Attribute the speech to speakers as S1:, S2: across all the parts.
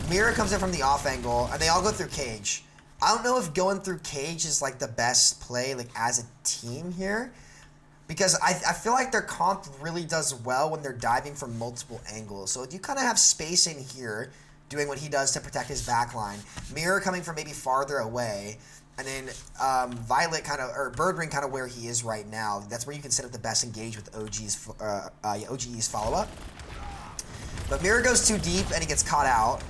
S1: Mira comes in from the off angle, and they all go through cage. I don't know if going through cage is like the best play like as a team here, because I feel like their comp really does well when they're diving from multiple angles. So you kind of have space in here doing what he does to protect his backline. Mira coming from maybe farther away, and then Violet kind of, or Birdring kind of where he is right now. That's where you can set up the best engage with OGE's follow-up. But Mira goes too deep and he gets caught out.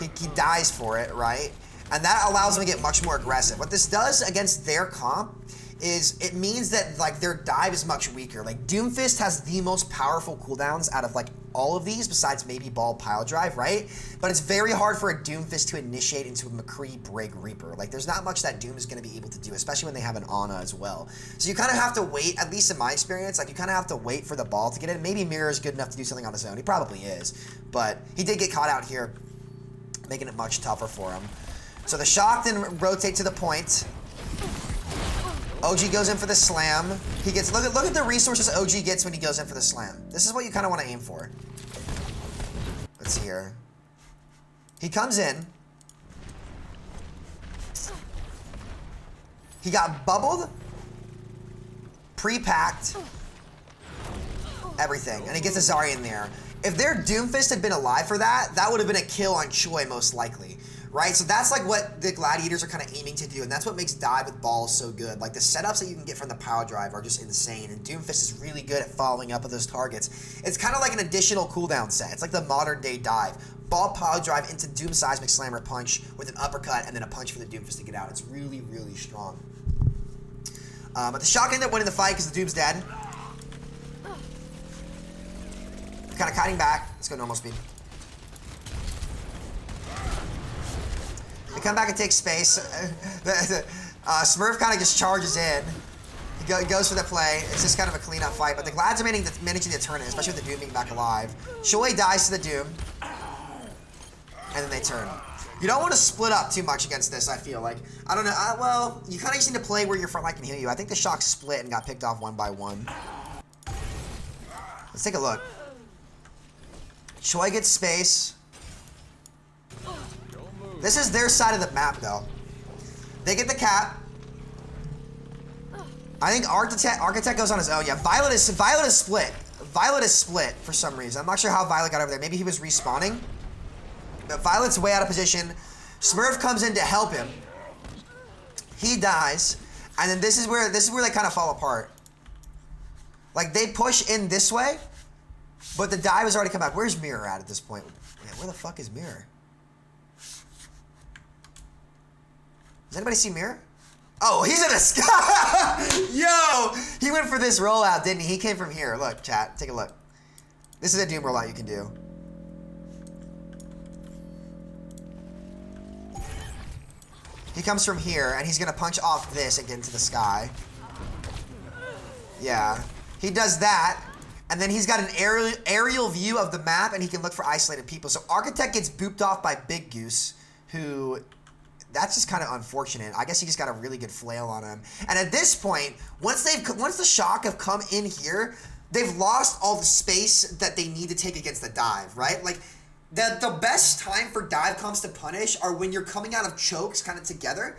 S1: He dies for it, right? And that allows him to get much more aggressive. What this does against their comp is it means that like their dive is much weaker. Like Doomfist has the most powerful cooldowns out of like all of these besides maybe Ball Pile Drive, right? But it's very hard for a Doomfist to initiate into a McCree Break Reaper. Like there's not much that Doom is going to be able to do, especially when they have an Ana as well. So you kind of have to wait, at least in my experience, like you kind of have to wait for the ball to get in. Maybe Mirror is good enough to do something on his own. He probably is. But he did get caught out here, making it much tougher for him. So the shock then rotate to the point. OG goes in for the slam. He gets, look at the resources OG gets when he goes in for the slam. This is what you kind of want to aim for. Let's see here. He comes in. He got bubbled, pre-packed, everything. And he gets a Zarya in there. If their Doomfist had been alive for that, that would have been a kill on Choi most likely. Right, so that's like what the Gladiators are kind of aiming to do, and that's what makes dive with balls so good. Like the setups that you can get from the power drive are just insane, and Doomfist is really good at following up with those targets. It's kind of like an additional cooldown set. It's like the modern day dive. Ball power drive into Doom Seismic Slammer punch with an uppercut and then a punch for the Doomfist to get out. It's really, really strong. But the shock ended up winning the fight because the Doom's dead. Kind of kiting back. Let's go normal speed. They come back and take space. Smurf kind of just charges in. He goes for the play. It's just kind of a cleanup fight, but the Glads are managing to turn it, especially with the Doom being back alive. Choi dies to the Doom, and then they turn. You don't want to split up too much against this, I feel like. I don't know. Well, you kind of just need to play where your front line can heal you. I think the shock split and got picked off one by one. Let's take a look. Choi gets space. This is their side of the map, though. They get the cap. I think Architect goes on his own. Yeah, Violet is split. Violet is split for some reason. I'm not sure how Violet got over there. Maybe he was respawning. But Violet's way out of position. Smurf comes in to help him. He dies, and then this is where they kind of fall apart. Like they push in this way, but the dive has already come back. Where's Mirror at this point? Man, where the fuck is Mirror? Does anybody see Mirror? Oh, he's in the sky! Yo! He went for this rollout, didn't he? He came from here. Look, chat. Take a look. This is a Doom rollout you can do. He comes from here, and he's going to punch off this and get into the sky. Yeah. He does that, and then he's got an aerial view of the map, and he can look for isolated people. So Architect gets booped off by Big Goose, who... That's just kind of unfortunate. I guess he just got a really good flail on him. And at this point, once the shock have come in here, they've lost all the space that they need to take against the dive, right? Like, the best time for dive comps to punish are when you're coming out of chokes kind of together.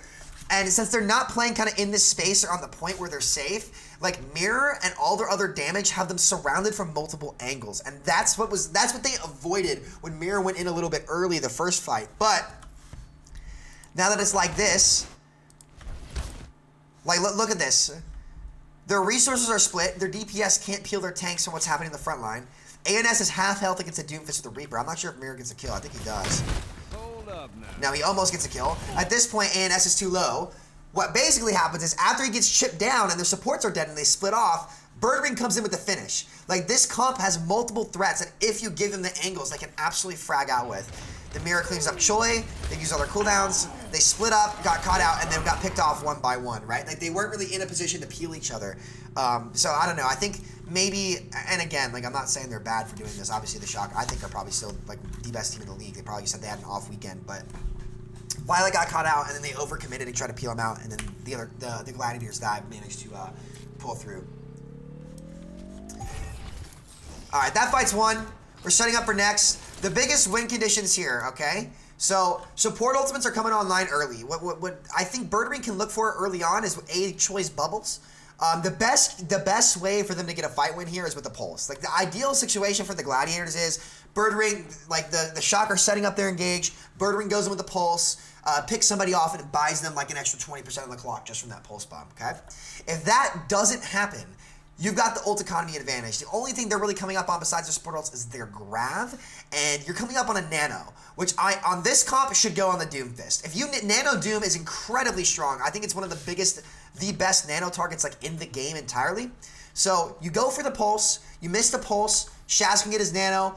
S1: And since they're not playing kind of in this space or on the point where they're safe, like Mirror and all their other damage have them surrounded from multiple angles. And that's what they avoided when Mirror went in a little bit early the first fight. But now that it's like this, like look at this. Their resources are split. Their DPS can't peel their tanks from what's happening in the front line. ANS is half health against a Doomfist with the Reaper. I'm not sure if Mirror gets a kill. I think he does.
S2: Hold up now.
S1: Now he almost gets a kill. At this point, ANS is too low. What basically happens is after he gets chipped down and their supports are dead and they split off, Birdring comes in with the finish. Like this comp has multiple threats that if you give them the angles, they can absolutely frag out with. The Mirror cleans up Choi, they use all their cooldowns, they split up, got caught out, and then got picked off one by one, right? Like they weren't really in a position to peel each other. So I don't know, I think maybe, and again, like I'm not saying they're bad for doing this, obviously the Shock, I think they're probably still like the best team in the league. They probably said they had an off weekend, but Violet got caught out and then they overcommitted and tried to peel him out, and then the Gladiators dive managed to pull through. Alright, that fight's won. We're setting up for next. The biggest win conditions here, okay? So support ultimates are coming online early. What I think Birdring can look for early on is A choice bubbles. The best way for them to get a fight win here is with the pulse. Like the ideal situation for the Gladiators is Birdring, like the Shocker setting up their engage, Birdring goes in with the pulse, picks somebody off and buys them like an extra 20% on the clock just from that pulse bomb, okay? If that doesn't happen, you've got the ult economy advantage. The only thing they're really coming up on besides their support ults is their grav, and you're coming up on a nano, which on this comp should go on the Doomfist. If you Nano Doom is incredibly strong. I think it's one of the best nano targets like in the game entirely. So you go for the pulse, you miss the pulse, Shaz can get his nano,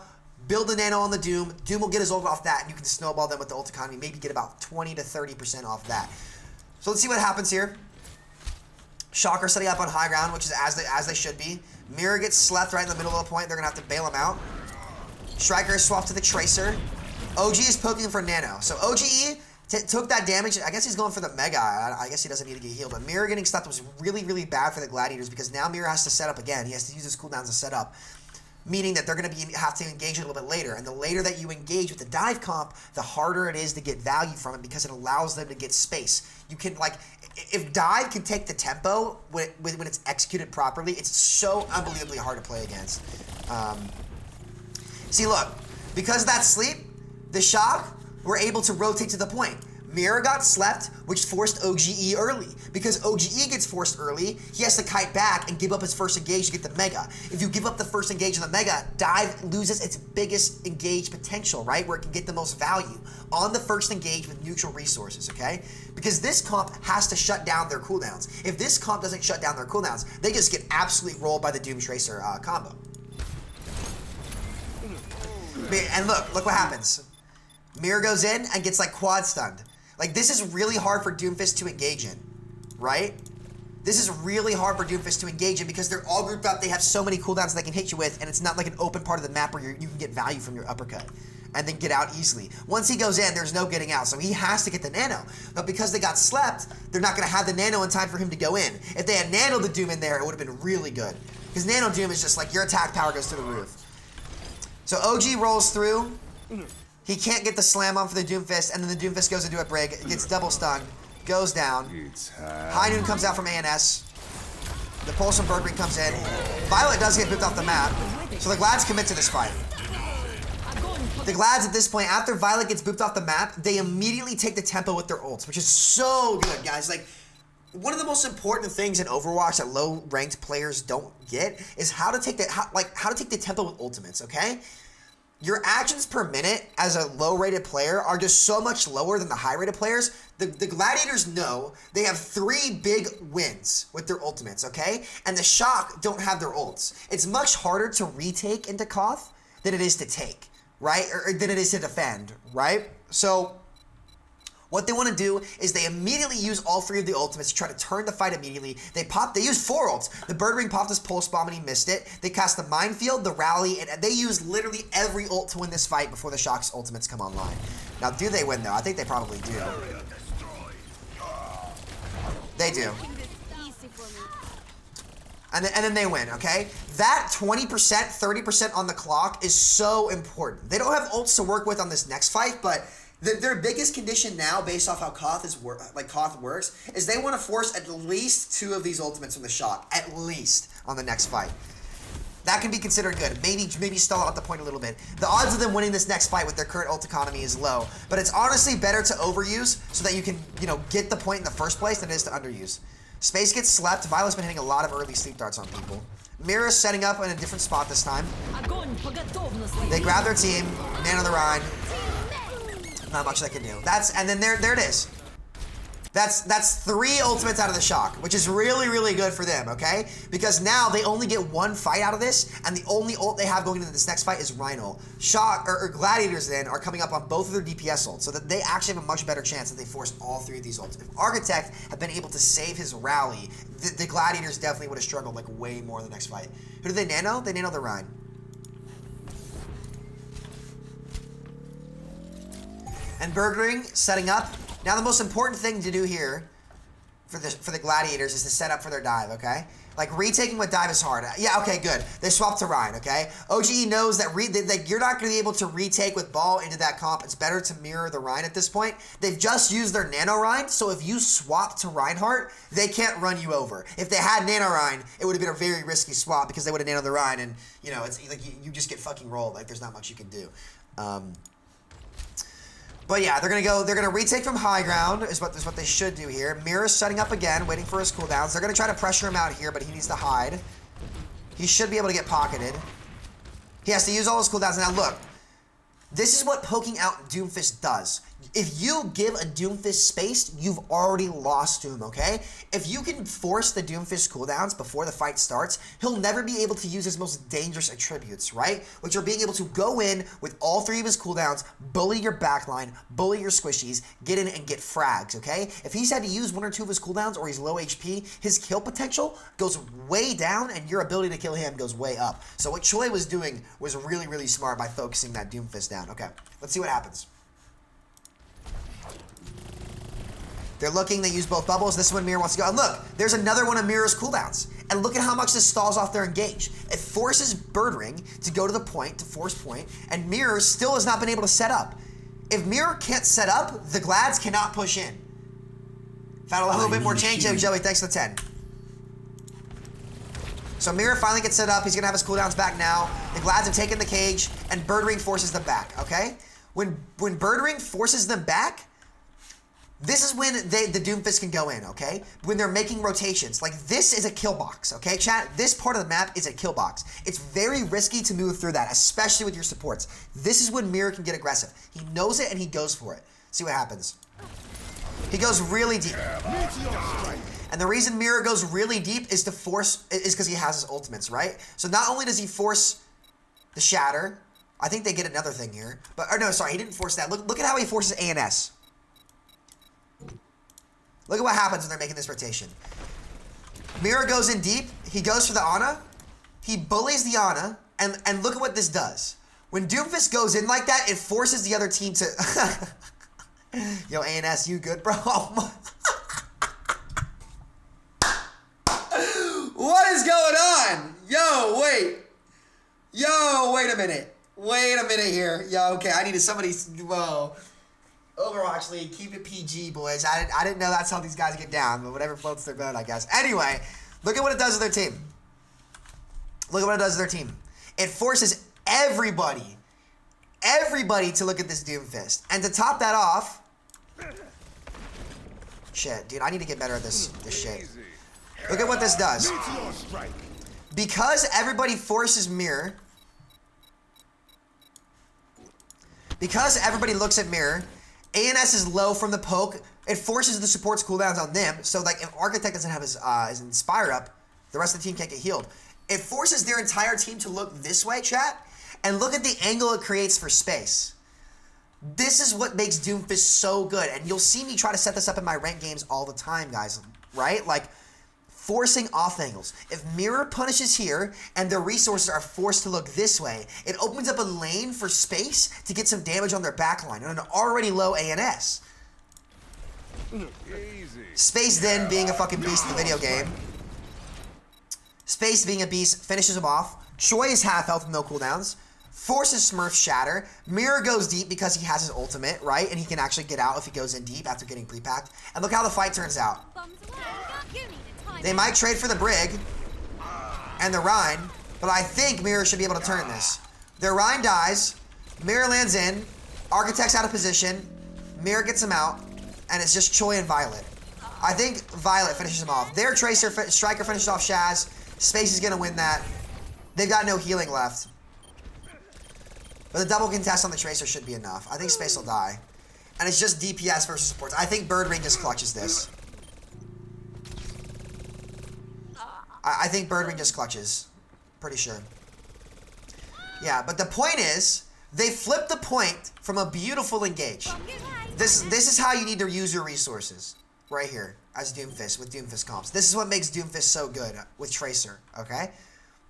S1: build the nano on the Doom, Doom will get his ult off that, and you can snowball them with the ult economy, maybe get about 20 to 30% off that. So let's see what happens here. Shocker setting up on high ground, which is as they should be. Mirror gets slept right in the middle of the point. They're going to have to bail him out. Striker is swapped to the Tracer. OG is poking for Nano. So OGE took that damage. I guess he's going for the Mega. I guess he doesn't need to get healed. But Mirror getting slept was really, really bad for the Gladiators because now Mirror has to set up again. He has to use his cooldowns to set up, meaning that they're going to have to engage a little bit later. And the later that you engage with the dive comp, the harder it is to get value from it because it allows them to get space. You can, like, if dive can take the tempo when it's executed properly, it's so unbelievably hard to play against. See, look, because of that sleep, the Shock were able to rotate to the point. Mirror got slept, which forced OGE early. Because OGE gets forced early, he has to kite back and give up his first engage to get the Mega. If you give up the first engage of the Mega, dive loses its biggest engage potential, right? Where it can get the most value on the first engage with neutral resources, okay? Because this comp has to shut down their cooldowns. If this comp doesn't shut down their cooldowns, they just get absolutely rolled by the Doom Tracer combo. And look what happens. Mirror goes in and gets like quad stunned. Like, this is really hard for Doomfist to engage in, right? This is really hard for Doomfist to engage in because they're all grouped up. They have so many cooldowns they can hit you with, and it's not like an open part of the map where you can get value from your uppercut and then get out easily. Once he goes in, there's no getting out, so he has to get the nano. But because they got slept, they're not going to have the nano in time for him to go in. If they had nano the Doom in there, it would have been really good. Because nano Doom is just like your attack power goes through the roof. So OG rolls through. He can't get the slam on for the Doomfist, and then the Doomfist goes into a break, gets double stunned, goes down. High Noon comes out from ANS. The Pulse from Birdring comes in. Violet does get booped off the map, so the Glads commit to this fight. The Glads at this point, after Violet gets booped off the map, they immediately take the tempo with their ults, which is so good, guys. Like, one of the most important things in Overwatch that low-ranked players don't get is how to take the tempo with ultimates, okay? Your actions per minute as a low-rated player are just so much lower than the high-rated players. The Gladiators know they have 3 big wins with their ultimates, okay? And the Shock don't have their ults. It's much harder to retake into Koth than it is to take, right? Or than it is to defend, right? So what they want to do is they immediately use all 3 of the ultimates to try to turn the fight immediately. They use 4 ults. The Birdring popped his pulse bomb and he missed it. They cast the minefield, the rally, and they use literally every ult to win this fight before the Shock's ultimates come online. Now, do they win though? I think they probably do. They do. And then they win, okay? That 20%, 30% on the clock is so important. They don't have ults to work with on this next fight, but their biggest condition now, based off how Koth works, is they want to force at least 2 of these ultimates from the Shock, at least, on the next fight. That can be considered good. Maybe stall out the point a little bit. The odds of them winning this next fight with their current ult economy is low, but it's honestly better to overuse so that you can, get the point in the first place than it is to underuse. Space gets slept. Violet's been hitting a lot of early sleep darts on people. Mirror's setting up in a different spot this time. They grab their team, man on the Rhine. Not much they can do. And then there it is. That's 3 ultimates out of the Shock, which is really, really good for them, okay? Because now they only get 1 fight out of this, and the only ult they have going into this next fight is Rhino. Shock, or Gladiators then, are coming up on both of their DPS ults, so that they actually have a much better chance that they force all 3 of these ults. If Architect had been able to save his rally, the Gladiators definitely would have struggled like way more in the next fight. Who do they nano? They nano the Rhine. And Birdring setting up. Now the most important thing to do here for the Gladiators is to set up for their dive, okay? Like, retaking with dive is hard. Yeah, okay, good. They swapped to Ryan, okay? OGE knows that you're not going to be able to retake with ball into that comp. It's better to mirror the Ryan at this point. They've just used their Nano Ryan, so if you swap to Reinhardt, they can't run you over. If they had Nano Ryan, it would have been a very risky swap because they would have nanoed the Ryan, and, you know, it's like you just get fucking rolled. Like, there's not much you can do. But yeah, they're gonna retake from high ground is what they should do here. Mira's setting up again, waiting for his cooldowns. They're gonna try to pressure him out here, but he needs to hide. He should be able to get pocketed. He has to use all his cooldowns. Now look, this is what poking out Doomfist does. If you give a Doomfist space, you've already lost to him, okay? If you can force the Doomfist cooldowns before the fight starts, he'll never be able to use his most dangerous attributes, right? Which are being able to go in with all 3 of his cooldowns, bully your backline, bully your squishies, get in and get frags, okay? If he's had to use 1 or 2 of his cooldowns or he's low HP, his kill potential goes way down and your ability to kill him goes way up. So what Choi was doing was really, really smart by focusing that Doomfist down. Okay, let's see what happens. They're looking, they use both bubbles. This is when Mira wants to go. And look, there's another one of Mira's cooldowns. And look at how much this stalls off their engage. It forces Birdring to go to the point, to force point, and Mira still has not been able to set up. If Mira can't set up, the Glads cannot push in. Found a little bit more change. Oh, Joey, thanks for the 10. So Mira finally gets set up. He's going to have his cooldowns back now. The Glads have taken the cage, and Birdring forces them back, okay? When Birdring forces them back, this is when the Doomfist can go in, okay? When they're making rotations. Like, this is a kill box, okay, chat? This part of the map is a kill box. It's very risky to move through that, especially with your supports. This is when Mira can get aggressive. He knows it, and he goes for it. See what happens. He goes really deep. And the reason Mira goes really deep is because he has his ultimates, right? So not only does he force the Shatter, I think they get another thing here. Or no, sorry, he didn't force that. Look at how he forces ANS. Look at what happens when they're making this rotation. Mira goes in deep. He goes for the Ana. He bullies the Ana. And look at what this does. When Doomfist goes in like that, it forces the other team to... Yo, ANS, you good, bro? What is going on? Yo, wait. Yo, wait a minute. Wait a minute here. Yo, okay, I needed somebody... Whoa. Overwatch League, keep it PG, boys. I didn't know that's how these guys get down, but whatever floats their boat, I guess. Anyway, look at what it does to their team. Look at what it does to their team. It forces everybody to look at this Doomfist. And to top that off... Shit, dude, I need to get better at this shit. Look at what this does. Because everybody forces Mirror... Because everybody looks at Mirror... ANS is low from the poke. It forces the support's cooldowns on them. So, like, if Architect doesn't have his Inspire up, the rest of the team can't get healed. It forces their entire team to look this way, chat, and look at the angle it creates for space. This is what makes Doomfist so good. And you'll see me try to set this up in my ranked games all the time, guys, right? Like, forcing off angles. If Mirror punishes here and their resources are forced to look this way, it opens up a lane for space to get some damage on their backline on an already low ANS. Space then being a fucking beast in the video game. Space being a beast finishes him off. Choi is half health with no cooldowns. Forces Smurf Shatter. Mirror goes deep because he has his ultimate, right? And he can actually get out if he goes in deep after getting pre-packed. And look how the fight turns out. They might trade for the Brig and the Rhine, but I think Mirror should be able to turn this. Their Rhine dies, Mirror lands in, Architect's out of position, Mirror gets him out, and it's just Choi and Violet. I think Violet finishes him off. Their Tracer Striker finishes off Shaz. Space is going to win that. They've got no healing left. But the double contest on the Tracer should be enough. I think Space will die. And it's just DPS versus supports. I think Birdring just clutches this. I think Birdring just clutches. Pretty sure. Yeah, but the point is, they flipped the point from a beautiful engage. This is how you need to use your resources. Right here, as Doomfist, with Doomfist comps. This is what makes Doomfist so good with Tracer, okay?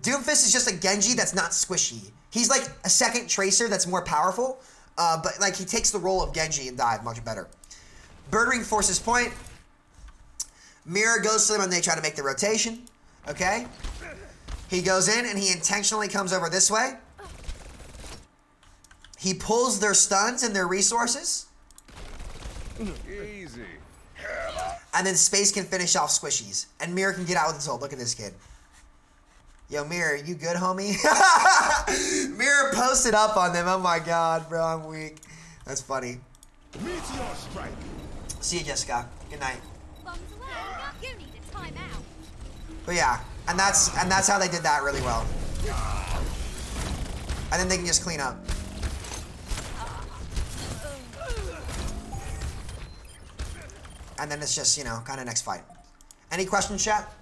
S1: Doomfist is just a Genji that's not squishy. He's like a second Tracer that's more powerful, but like he takes the role of Genji and dive much better. Birdring forces point. Mirror goes to them and they try to make the rotation. Okay? He goes in and he intentionally comes over this way. He pulls their stuns and their resources.
S2: Easy.
S1: And then Space can finish off squishies. And Mirror can get out with his ult. Look at this kid. Yo, Mirror, you good, homie? Mirror posted up on them. Oh my god, bro, I'm weak. That's funny.
S2: Meteor strike.
S1: See you, Jessica. Good night.
S3: You need a timeout.
S1: But yeah, and that's how they did that really well. And then they can just clean up. And then it's just, you know, kind of next fight. Any questions, chat?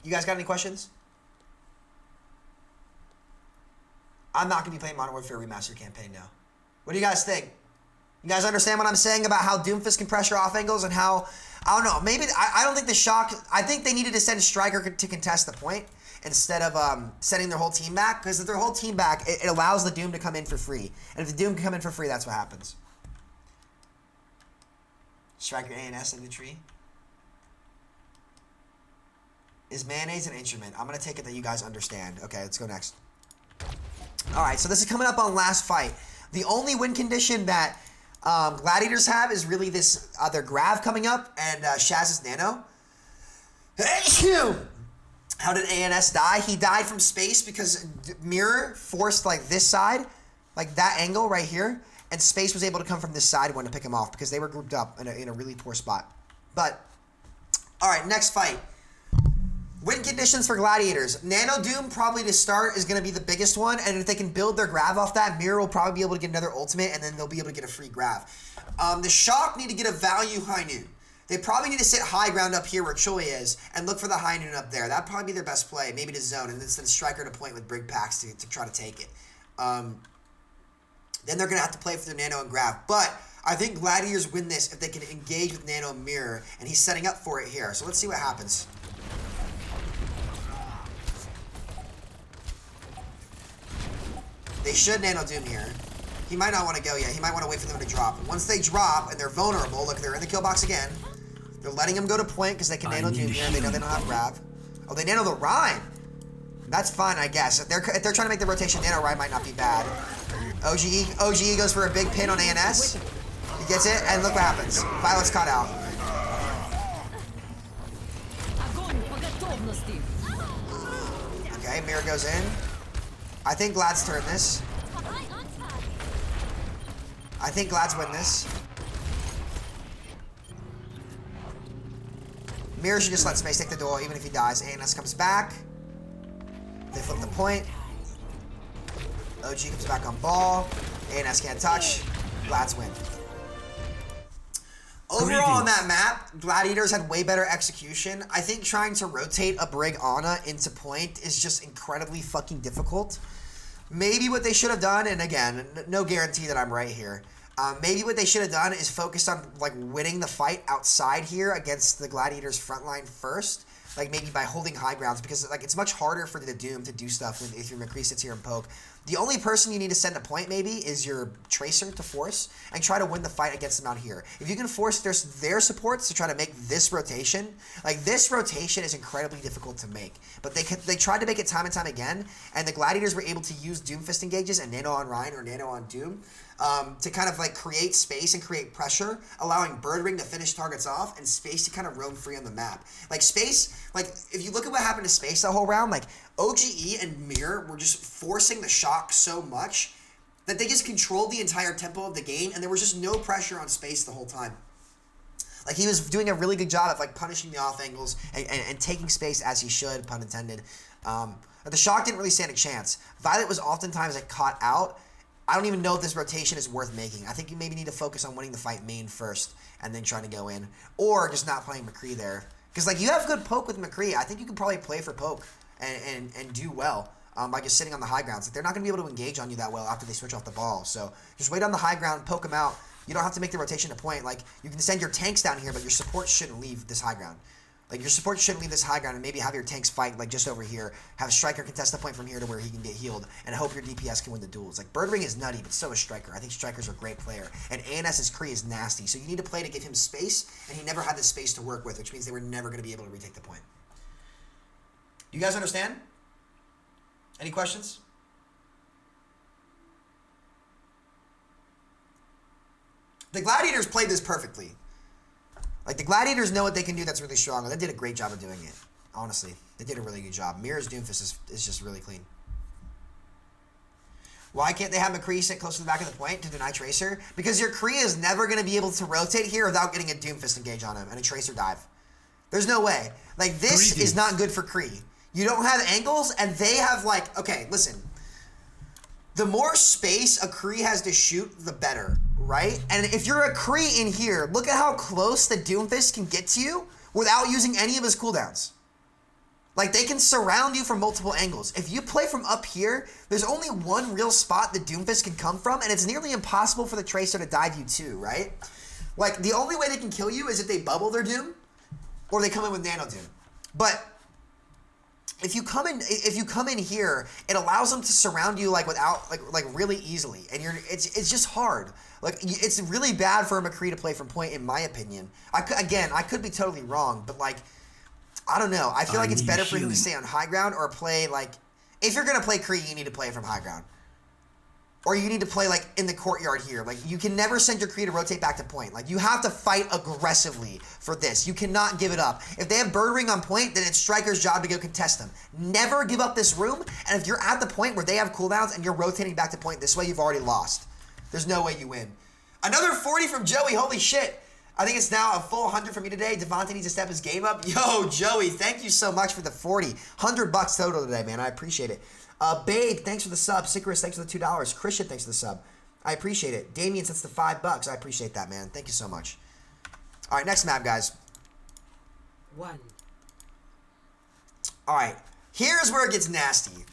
S1: You guys got any questions? I'm not going to be playing Modern Warfare Remastered campaign now. What do you guys think? You guys understand what I'm saying about how Doomfist can pressure off angles and how, I don't know, maybe, I don't think the Shock, I think they needed to send a striker to contest the point instead of sending their whole team back, because if their whole team back, it allows the Doom to come in for free. And if the Doom can come in for free, that's what happens. Striker ANS in the tree. Is mayonnaise an instrument? I'm going to take it that you guys understand. Okay, let's go next. Alright, so this is coming up on last fight. The only win condition that Gladiators have is really this their Grav coming up and Shaz's Nano. How did ANS die? He died from Space because Mirror forced like this side, like that angle right here, and Space was able to come from this side when to pick him off because they were grouped up in a really poor spot. But, alright, next fight. Win conditions for Gladiators. Nano Doom probably to start is going to be the biggest one, and if they can build their Grav off that, Mirror will probably be able to get another ultimate, and then they'll be able to get a free Grav. The Shock need to get a value high noon. They probably need to sit high ground up here where Choi is, and look for the high noon up there. That'd probably be their best play, maybe to zone, and then send Striker to point with Brig Packs to try to take it. Then they're going to have to play for their Nano and Grav, but I think Gladiators win this if they can engage with Nano and Mirror, and he's setting up for it here, so let's see what happens. They should Nano Doom here. He might not want to go yet. He might want to wait for them to drop. Once they drop and they're vulnerable, look, they're in the kill box again. They're letting him go to point because they can Nano Doom here and they know they don't have Grav. Oh, they Nano the Rhyme. That's fine, I guess. If they're trying to make the rotation, Nano Rhyme might not be bad. OGE goes for a big pin on ANS. He gets it, and look what happens. Violet's caught out. Okay, Mirror goes in. I think Glad's turn this. I think Glad's win this. Mirror should just let Space take the duel even if he dies. ANS comes back. They flip the point. OG comes back on ball. ANS can't touch. Glad's win. Overall on that map, Gladiators had way better execution. I think trying to rotate a Brig Ana into point is just incredibly fucking difficult. Maybe what they should have done, and again, no guarantee that I'm right here. Maybe what they should have done is focused on like winning the fight outside here against the Gladiators frontline first. Like maybe by holding high grounds, because like it's much harder for the Doom to do stuff if your McCree sits here and poke. The only person you need to send a point maybe is your Tracer to force and try to win the fight against them out here. If you can force their supports to try to make this rotation, like this rotation is incredibly difficult to make. But they tried to make it time and time again, and the Gladiators were able to use Doomfist engages and Nano on Ryan or Nano on Doom to kind of like create space and create pressure, allowing Bird Ring to finish targets off and Space to kind of roam free on the map. Like Space, like if you look at what happened to Space that whole round, like OGE and Mirror were just forcing the Shock so much that they just controlled the entire tempo of the game, and there was just no pressure on Space the whole time. Like he was doing a really good job of like punishing the off angles and taking Space as he should, pun intended. The Shock didn't really stand a chance. Violet was oftentimes like caught out. I don't even know if this rotation is worth making. I think you maybe need to focus on winning the fight main first and then trying to go in. Or just not playing McCree there. Because like you have good poke with McCree. I think you can probably play for poke and do well by just sitting on the high grounds. Like, they're not going to be able to engage on you that well after they switch off the ball. So just wait on the high ground, poke them out. You don't have to make the rotation to point. Like you can send your tanks down here, but your support shouldn't leave this high ground. Like, your support shouldn't leave this high ground and maybe have your tanks fight, like, just over here. Have a Striker contest the point from here to where he can get healed and hope your DPS can win the duels. Like, Birdring is nutty, but so is Striker. I think Striker's a great player. And ANS's Kree is nasty, so you need to play to give him space, and he never had the space to work with, which means they were never going to be able to retake the point. Do you guys understand? Any questions? The Gladiators played this perfectly. Like, the Gladiators know what they can do that's really strong, and they did a great job of doing it. Honestly, they did a really good job. Mirror's Doomfist is just really clean. Why can't they have McCree sit close to the back of the point to deny Tracer? Because your Kree is never going to be able to rotate here without getting a Doomfist engage on him and a Tracer dive. There's no way. Like, this is not good for Kree. You don't have angles, and they have, like... Okay, listen. The more space a Kree has to shoot, the better, right? And if you're a Kree in here, look at how close the Doomfist can get to you without using any of his cooldowns. Like, they can surround you from multiple angles. If you play from up here, there's only one real spot the Doomfist can come from, and it's nearly impossible for the Tracer to dive you too, right? Like, the only way they can kill you is if they bubble their Doom, or they come in with Nano Doom. But if you come in here, it allows them to surround you like without like really easily, and it's just hard. Like, it's really bad for a McCree to play from point, in my opinion. I could be totally wrong, but like, I don't know. I feel like it's better for him to stay on high ground or play like, if you're gonna play Kree, you need to play from high ground. Or you need to play, like, in the courtyard here. Like, you can never send your Kree to rotate back to point. Like, you have to fight aggressively for this. You cannot give it up. If they have Bird Ring on point, then it's Striker's job to go contest them. Never give up this room, and if you're at the point where they have cooldowns and you're rotating back to point this way, you've already lost. There's no way you win. Another 40 from Joey. Holy shit. I think it's now a full 100 for me today. Devontae needs to step his game up. Yo, Joey, thank you so much for the 40. $100 total today, man. I appreciate it. Babe, thanks for the sub. Sicarus, thanks for the $2. Christian, thanks for the sub. I appreciate it. Damien, that's the $5. I appreciate that, man. Thank you so much. All right, next map, guys.
S4: 1.
S1: All right, here's where it gets nasty.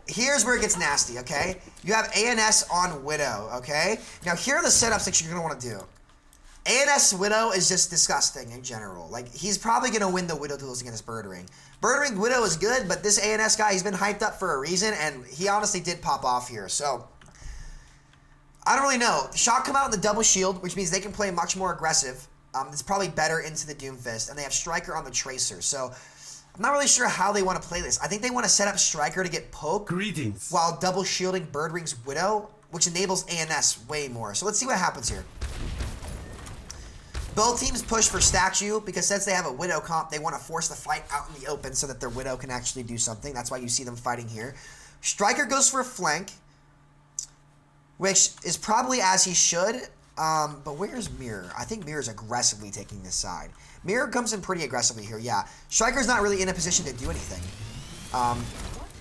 S1: Here's where it gets nasty, okay? You have ANS on Widow, okay? Now, here are the setups that you're going to want to do. ANS Widow is just disgusting in general. Like, he's probably going to win the Widow duels against Bird Ring. Bird Ring Widow is good, but this ANS guy, he's been hyped up for a reason, and he honestly did pop off here. So, I don't really know. Shock come out in the double shield, which means they can play much more aggressive. It's probably better into the Doomfist, and they have Striker on the Tracer. So, I'm not really sure how they want to play this. I think they want to set up Striker to get poked while double shielding Bird Ring's Widow, which enables ANS way more. So, let's see what happens here. Both teams push for statue because since they have a Widow comp, they want to force the fight out in the open so that their Widow can actually do something. That's why you see them fighting here. Striker goes for a flank, which is probably as he should. But where's Mirror? I think Mirror's aggressively taking this side. Mirror comes in pretty aggressively here, yeah. Striker's not really in a position to do anything.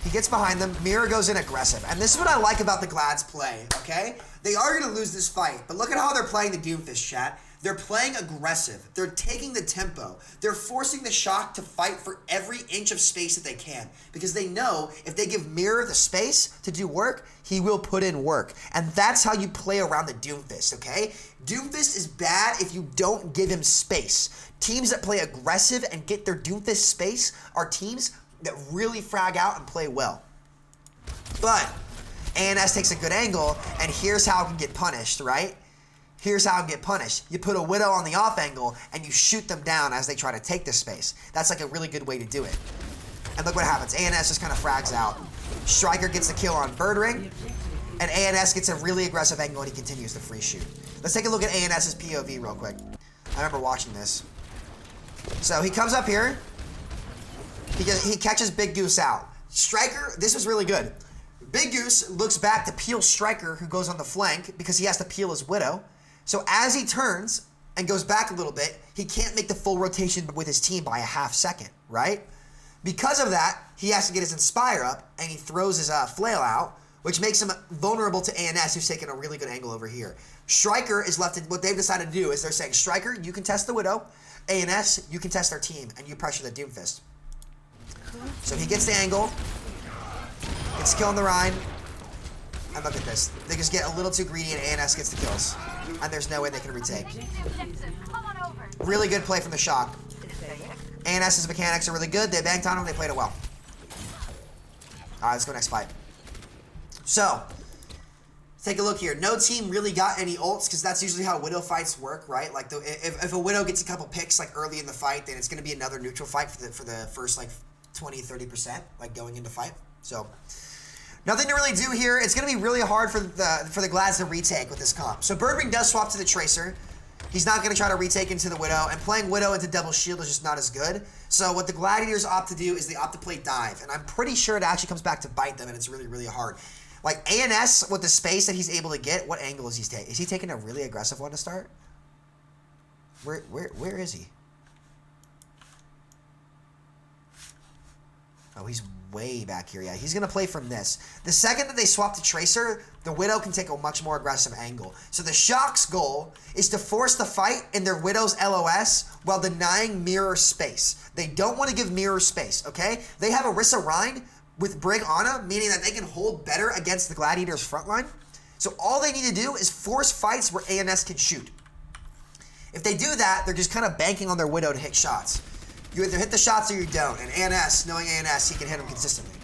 S1: He gets behind them. Mirror goes in aggressive. And this is what I like about the Glad's play, okay? They are going to lose this fight, but look at how they're playing the Doomfist, chat. They're playing aggressive. They're taking the tempo. They're forcing the Shock to fight for every inch of space that they can because they know if they give Mirror the space to do work, he will put in work. And that's how you play around the Doomfist, okay? Doomfist is bad if you don't give him space. Teams that play aggressive and get their Doomfist space are teams that really frag out and play well. But ANS takes a good angle, and here's how it can get punished, right? Here's how it get punished. You put a Widow on the off angle, and you shoot them down as they try to take the space. That's like a really good way to do it. And look what happens. ANS just kind of frags out. Striker gets the kill on Bird Ring, and ANS gets a really aggressive angle, and he continues to free shoot. Let's take a look at ANS's POV real quick. I remember watching this. So he comes up here. He catches Big Goose out. Striker, this was really good. Big Goose looks back to peel Striker, who goes on the flank, because he has to peel his Widow. So as he turns and goes back a little bit, he can't make the full rotation with his team by a half second, right? Because of that, he has to get his Inspire up, and he throws his Flail out, which makes him vulnerable to ANS, who's taking a really good angle over here. Striker is left in, what they've decided to do is they're saying, Striker, you can test the Widow. ANS, you can test our team, and you pressure the Doomfist. So he gets the angle, gets kill on the Rhine, and look at this. They just get a little too greedy, and ANS gets the kills. And there's no way they can retake. Really good play from the Shock. ANS's mechanics are really good. They banked on him. They played it well. All right, let's go next fight. So, take a look here. No team really got any ults because that's usually how Widow fights work, right? Like, if a Widow gets a couple picks like early in the fight, then it's going to be another neutral fight for the first like 20-30% like going into fight. So, nothing to really do here. It's going to be really hard for the Glads to retake with this comp. So Birdwing does swap to the Tracer. He's not going to try to retake into the Widow, and playing Widow into double shield is just not as good. So what the Gladiators opt to do is they opt to play dive, and I'm pretty sure it actually comes back to bite them, and it's really, really hard. Like ANS with the space that he's able to get, what angle is he taking? Is he taking a really aggressive one to start? Where is he? Oh, he's way back here. Yeah, he's going to play from this. The second that they swap to Tracer, the Widow can take a much more aggressive angle. So the Shock's goal is to force the fight in their Widow's LOS while denying Mirror space. They don't want to give Mirror space, okay? They have Orisa Rind with Brig Ana, meaning that they can hold better against the Gladiators' frontline. So all they need to do is force fights where ANS can shoot. If they do that, they're just kind of banking on their Widow to hit shots. You either hit the shots or you don't. And ANS, knowing ANS, he can hit them consistently.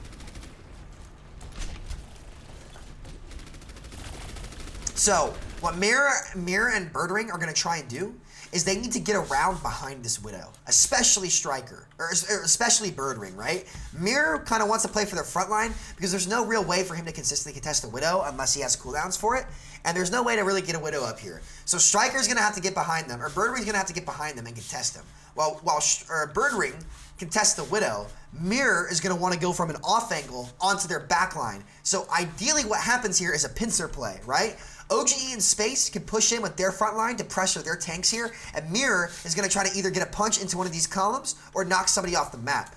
S1: So, what Mirror and Birdwing are going to try and do is they need to get around behind this Widow, especially Striker, or especially Birdwing, right? Mirror kind of wants to play for their front line because there's no real way for him to consistently contest the Widow unless he has cooldowns for it, and there's no way to really get a Widow up here. So Striker's going to have to get behind them, or Birdwing's going to have to get behind them and contest them. While Birdwing contests the Widow, Mirror is going to want to go from an off angle onto their backline. So ideally what happens here is a pincer play, right? OGE in space can push in with their front line to pressure their tanks here, and Mirror is going to try to either get a punch into one of these columns or knock somebody off the map.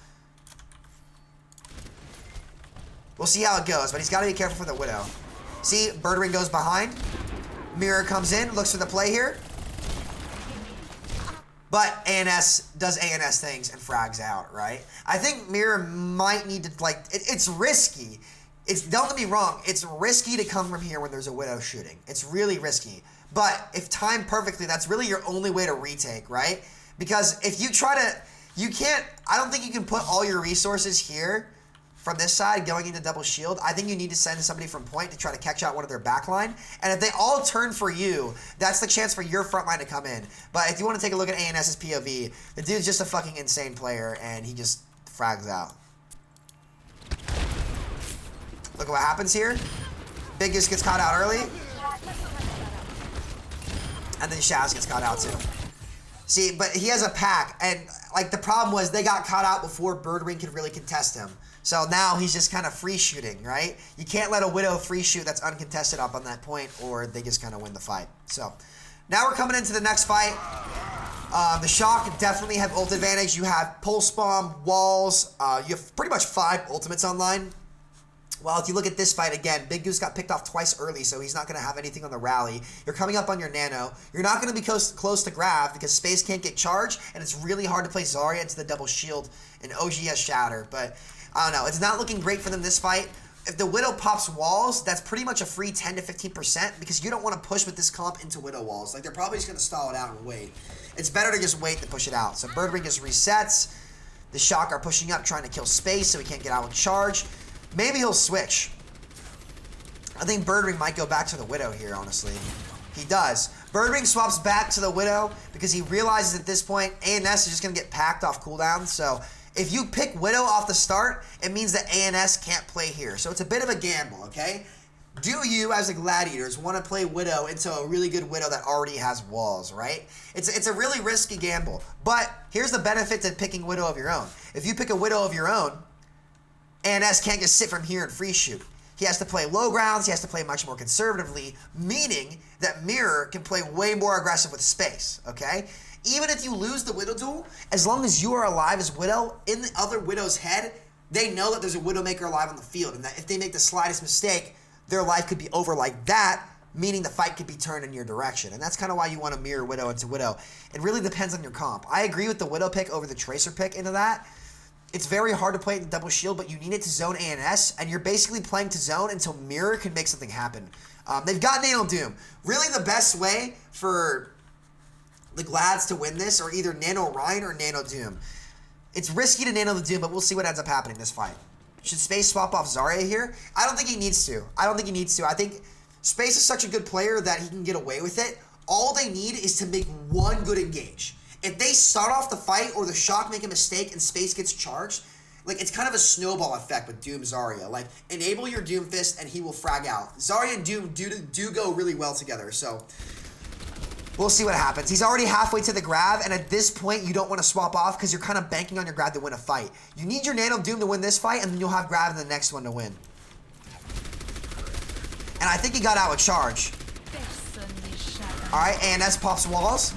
S1: We'll see how it goes, but he's got to be careful for the Widow. See, Birdwing goes behind. Mirror comes in, looks for the play here. But ANS does ANS things and frags out, right? I think Mirror might need to, like, it's risky. Don't get me wrong, it's risky to come from here when there's a Widow shooting. It's really risky. But if timed perfectly, that's really your only way to retake, right? Because if you try to, I don't think you can put all your resources here from this side going into double shield. I think you need to send somebody from point to try to catch out one of their backline. And if they all turn for you, that's the chance for your front line to come in. But if you want to take a look at ANS's POV, the dude's just a fucking insane player and he just frags out. Look at what happens here. Big Goose gets caught out early. And then Shaz gets caught out too. See, but he has a pack, and like the problem was they got caught out before Birdwing could really contest him. So now he's just kind of free shooting, right? You can't let a Widow free shoot that's uncontested up on that point, or they just kind of win the fight. So now we're coming into the next fight. The Shock definitely have ult advantage. You have Pulse Bomb, Walls. You have pretty much 5 ultimates online. Well, if you look at this fight again, Big Goose got picked off twice early, so he's not going to have anything on the rally. You're coming up on your Nano. You're not going to be close to Grav because space can't get charged, and it's really hard to play Zarya into the double shield and OG has Shatter. But I don't know. It's not looking great for them this fight. If the Widow pops walls, that's pretty much a free 10 to 15% because you don't want to push with this comp into Widow walls. Like, they're probably just going to stall it out and wait. It's better to just wait than push it out. So Birdwing just resets. The Shock are pushing up, trying to kill space so he can't get out with charge. Maybe he'll switch. I think Birdwing might go back to the Widow here, honestly. He does. Birdwing swaps back to the Widow because he realizes at this point ANS is just going to get packed off cooldown. So if you pick Widow off the start, it means that ANS can't play here. So it's a bit of a gamble, okay? Do you, as the Gladiators, want to play Widow into a really good Widow that already has walls, right? It's a really risky gamble. But here's the benefit to picking Widow of your own. If you pick a Widow of your own, ANS can't just sit from here and free shoot. He has to play low grounds, he has to play much more conservatively, meaning that Mirror can play way more aggressive with space, okay? Even if you lose the Widow duel, as long as you are alive as Widow, in the other Widow's head, they know that there's a Widowmaker alive on the field, and that if they make the slightest mistake, their life could be over like that, meaning the fight could be turned in your direction. And that's kind of why you want to mirror Widow into Widow. It really depends on your comp. I agree with the Widow pick over the Tracer pick into that. It's very hard to play it in double shield, but you need it to zone ANS, and you're basically playing to zone until Mirror can make something happen. They've got Nano Doom. Really the best way for the Glads to win this are either Nano Ryan or Nano Doom. It's risky to Nano the Doom, but we'll see what ends up happening this fight. Should Space swap off Zarya here? I don't think he needs to. I think Space is such a good player that he can get away with it. All they need is to make one good engage. If they start off the fight or the Shock make a mistake and Space gets charged, like, it's kind of a snowball effect with Doom Zarya. Like, enable your Doomfist and he will frag out. Zarya and Doom do go really well together, so we'll see what happens. He's already halfway to the grab, and at this point, you don't want to swap off because you're kind of banking on your grab to win a fight. You need your Nano Doom to win this fight, and then you'll have grab in the next one to win. And I think he got out with charge. Alright, ANS pops walls.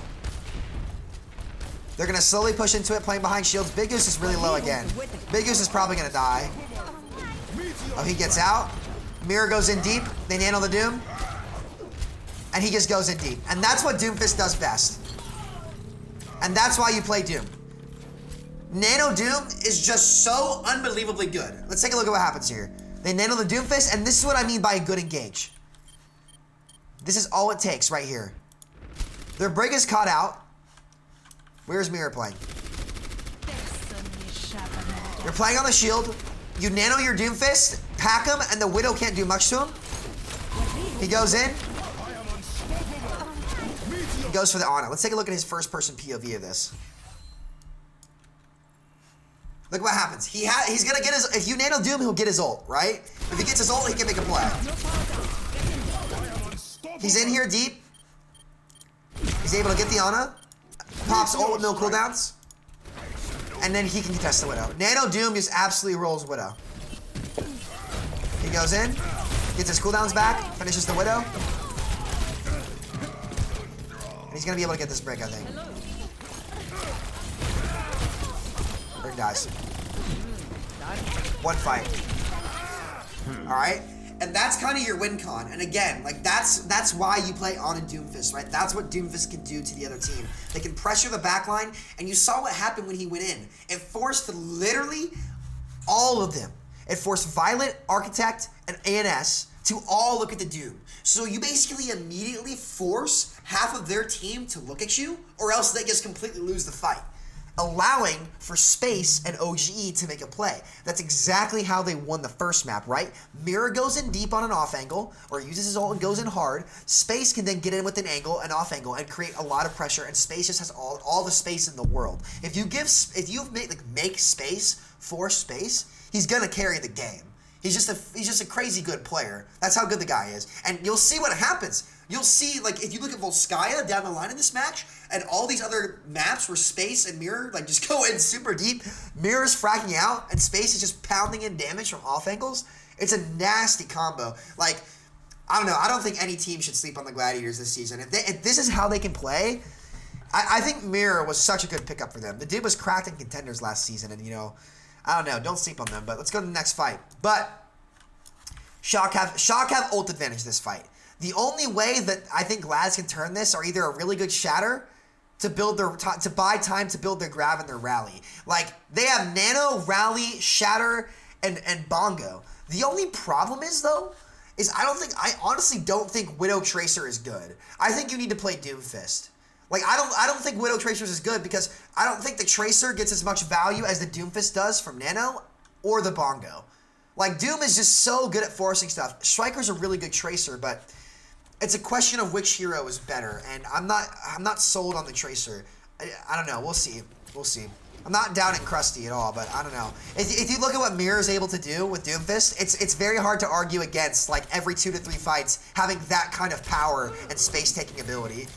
S1: They're going to slowly push into it, playing behind shields. Big Goose is really low again. Big Goose is probably going to die. Oh, he gets out. Mirror goes in deep. They nano the Doom. And he just goes in deep. And that's what Doomfist does best. And that's why you play Doom. Nano Doom is just so unbelievably good. Let's take a look at what happens here. They nano the Doomfist, and this is what I mean by a good engage. This is all it takes right here. Their Brig is caught out. Where's Mirror playing? You're playing on the shield. You nano your Doomfist, pack him, and the Widow can't do much to him. He goes in. He goes for the Ana. Let's take a look at his first-person POV of this. Look what happens. He's gonna get his. If you nano Doom, he'll get his ult, right? If he gets his ult, he can make a play. He's in here deep. He's able to get the Ana. Pops ult with no cooldowns. And then he can contest the Widow. Nano Doom just absolutely rolls Widow. He goes in, gets his cooldowns back, finishes the Widow. And he's gonna be able to get this break, I think. Brig dies. One fight. Alright? And that's kind of your win con. And again, like that's why you play on a Doomfist, right? That's what Doomfist can do to the other team. They can pressure the backline, and you saw what happened when he went in. It forced literally all of them. It forced Violet, Architect, and ANS to all look at the Doom. So you basically immediately force half of their team to look at you, or else they just completely lose the fight, allowing for Space and OGE to make a play. That's exactly how they won the first map, right? Mirror goes in deep on an off angle, or uses his ult and goes in hard. Space can then get in with an angle, an off angle, and create a lot of pressure, and Space just has all the space in the world. If you make Space for Space, he's gonna carry the game. He's just a crazy good player. That's how good the guy is. And you'll see what happens. You'll see, like, if you look at Volskaya down the line in this match, and all these other maps where Space and Mirror, like, just go in super deep, Mirror's fracking out, and Space is just pounding in damage from off angles. It's a nasty combo. Like, I don't know. I don't think any team should sleep on the Gladiators this season. If this is how they can play, I think Mirror was such a good pickup for them. The dude was cracked in contenders last season, and, you know, I don't know. Don't sleep on them, but let's go to the next fight. But Shock have ult advantage this fight. The only way that I think Glads can turn this are either a really good shatter to build their to buy time to build their grab and their rally. Like, they have Nano, Rally, Shatter, and Bongo. The only problem is, though, is I honestly don't think Widow Tracer is good. I think you need to play Doomfist. Like, I don't think Widow Tracer is good because I don't think the Tracer gets as much value as the Doomfist does from Nano or the Bongo. Like, Doom is just so good at forcing stuff. Striker's a really good Tracer, but it's a question of which hero is better, and I'm not sold on the Tracer. I don't know. We'll see. We'll see. I'm not doubting Krusty at all, but I don't know. If you look at what Mirror is able to do with Doomfist, it's very hard to argue against, like, every 2 to 3 fights having that kind of power and space-taking ability.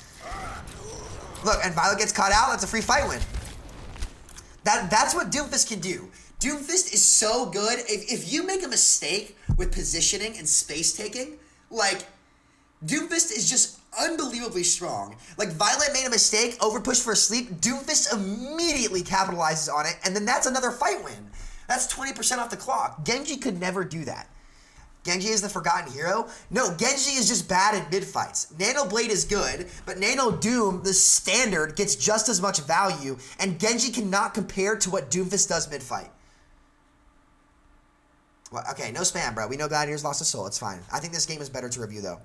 S1: Look, and Violet gets caught out. That's a free fight win. That's what Doomfist can do. Doomfist is so good. If you make a mistake with positioning and space-taking, like, Doomfist is just unbelievably strong. Like, Violet made a mistake, overpushed for a sleep. Doomfist immediately capitalizes on it, and then that's another fight win. That's 20% off the clock. Genji could never do that. Genji is the forgotten hero? No, Genji is just bad in mid-fights. Nano Blade is good, but Nano Doom, the standard, gets just as much value, and Genji cannot compare to what Doomfist does mid-fight. Well, okay, no spam, bro. We know Gladiators lost a soul. It's fine. I think this game is better to review, though.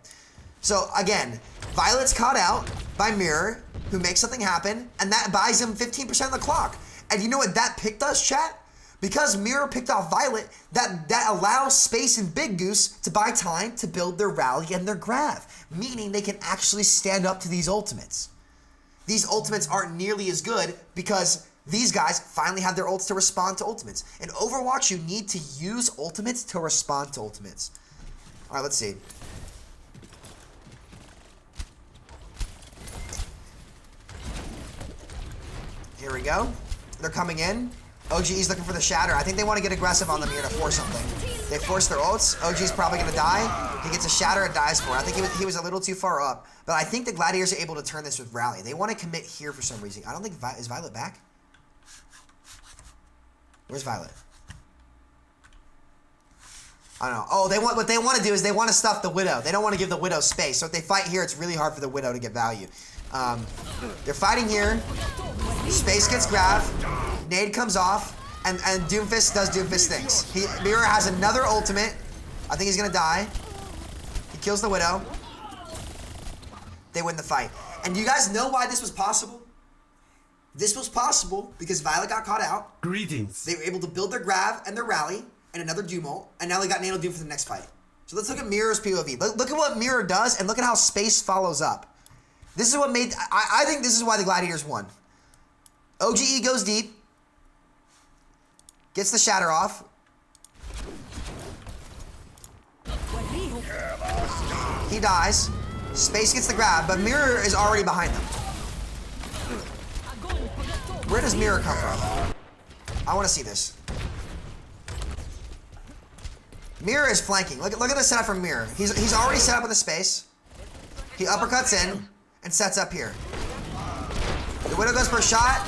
S1: So, again, Violet's caught out. by Mirror, who makes something happen, and that buys him 15% of the clock. And you know what that pick does, chat? Because Mirror picked off Violet, that allows Space and Big Goose to buy time to build their rally and their grav, meaning they can actually stand up to these ultimates. These ultimates aren't nearly as good because these guys finally have their ults to respond to ultimates. In Overwatch, you need to use ultimates to respond to ultimates. All right, let's see. Here we go. They're coming in. OGE's looking for the shatter. I think they want to get aggressive on them here to force something. They force their ults. OG's probably going to die. He gets a shatter and dies for it. I think he was a little too far up. But I think the Gladiators are able to turn this with Rally. They want to commit here for some reason. I don't think... Is Violet back? Where's Violet? I don't know. Oh, what they want to do is they want to stuff the Widow. They don't want to give the Widow space. So if they fight here, it's really hard for the Widow to get value. They're fighting here. Space gets grabbed. Nade comes off. And Doomfist does Doomfist things. Mirror has another ultimate. I think he's going to die. He kills the Widow. They win the fight. And you guys know why this was possible? This was possible because Violet got caught out.
S2: Greetings.
S1: They were able to build their grav and their rally and another Doom ult, and now they got Nano Doom for the next fight. So let's look at Mirror's POV. Look at what Mirror does, and look at how Space follows up. This is what made... I think this is why the Gladiators won. OGE goes deep. Gets the shatter off. He dies. Space gets the grab, but Mirror is already behind them. Where does Mirror come from? I want to see this. Mirror is flanking. Look at the setup from Mirror. He's already set up in the space. He uppercuts in and sets up here. The Widow goes for a shot.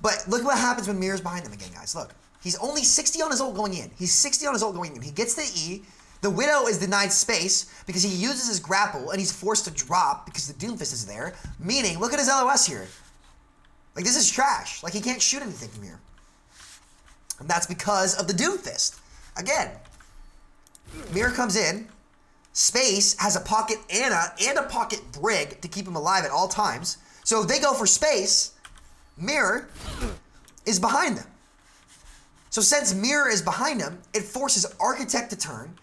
S1: But look what happens when Mirror's behind them again, guys. Look. He's only 60 on his ult going in. He's 60 on his ult going in. He gets the E. The Widow is denied space because he uses his grapple and he's forced to drop because the Doomfist is there. Meaning, look at his LOS here. Like, this is trash. Like, he can't shoot anything from here. And that's because of the Doomfist. Again, Mirror comes in. Space has a pocket Ana and a pocket Brig to keep him alive at all times. So if they go for space, Mirror is behind them. So since Mirror is behind him, it forces Architect to turn,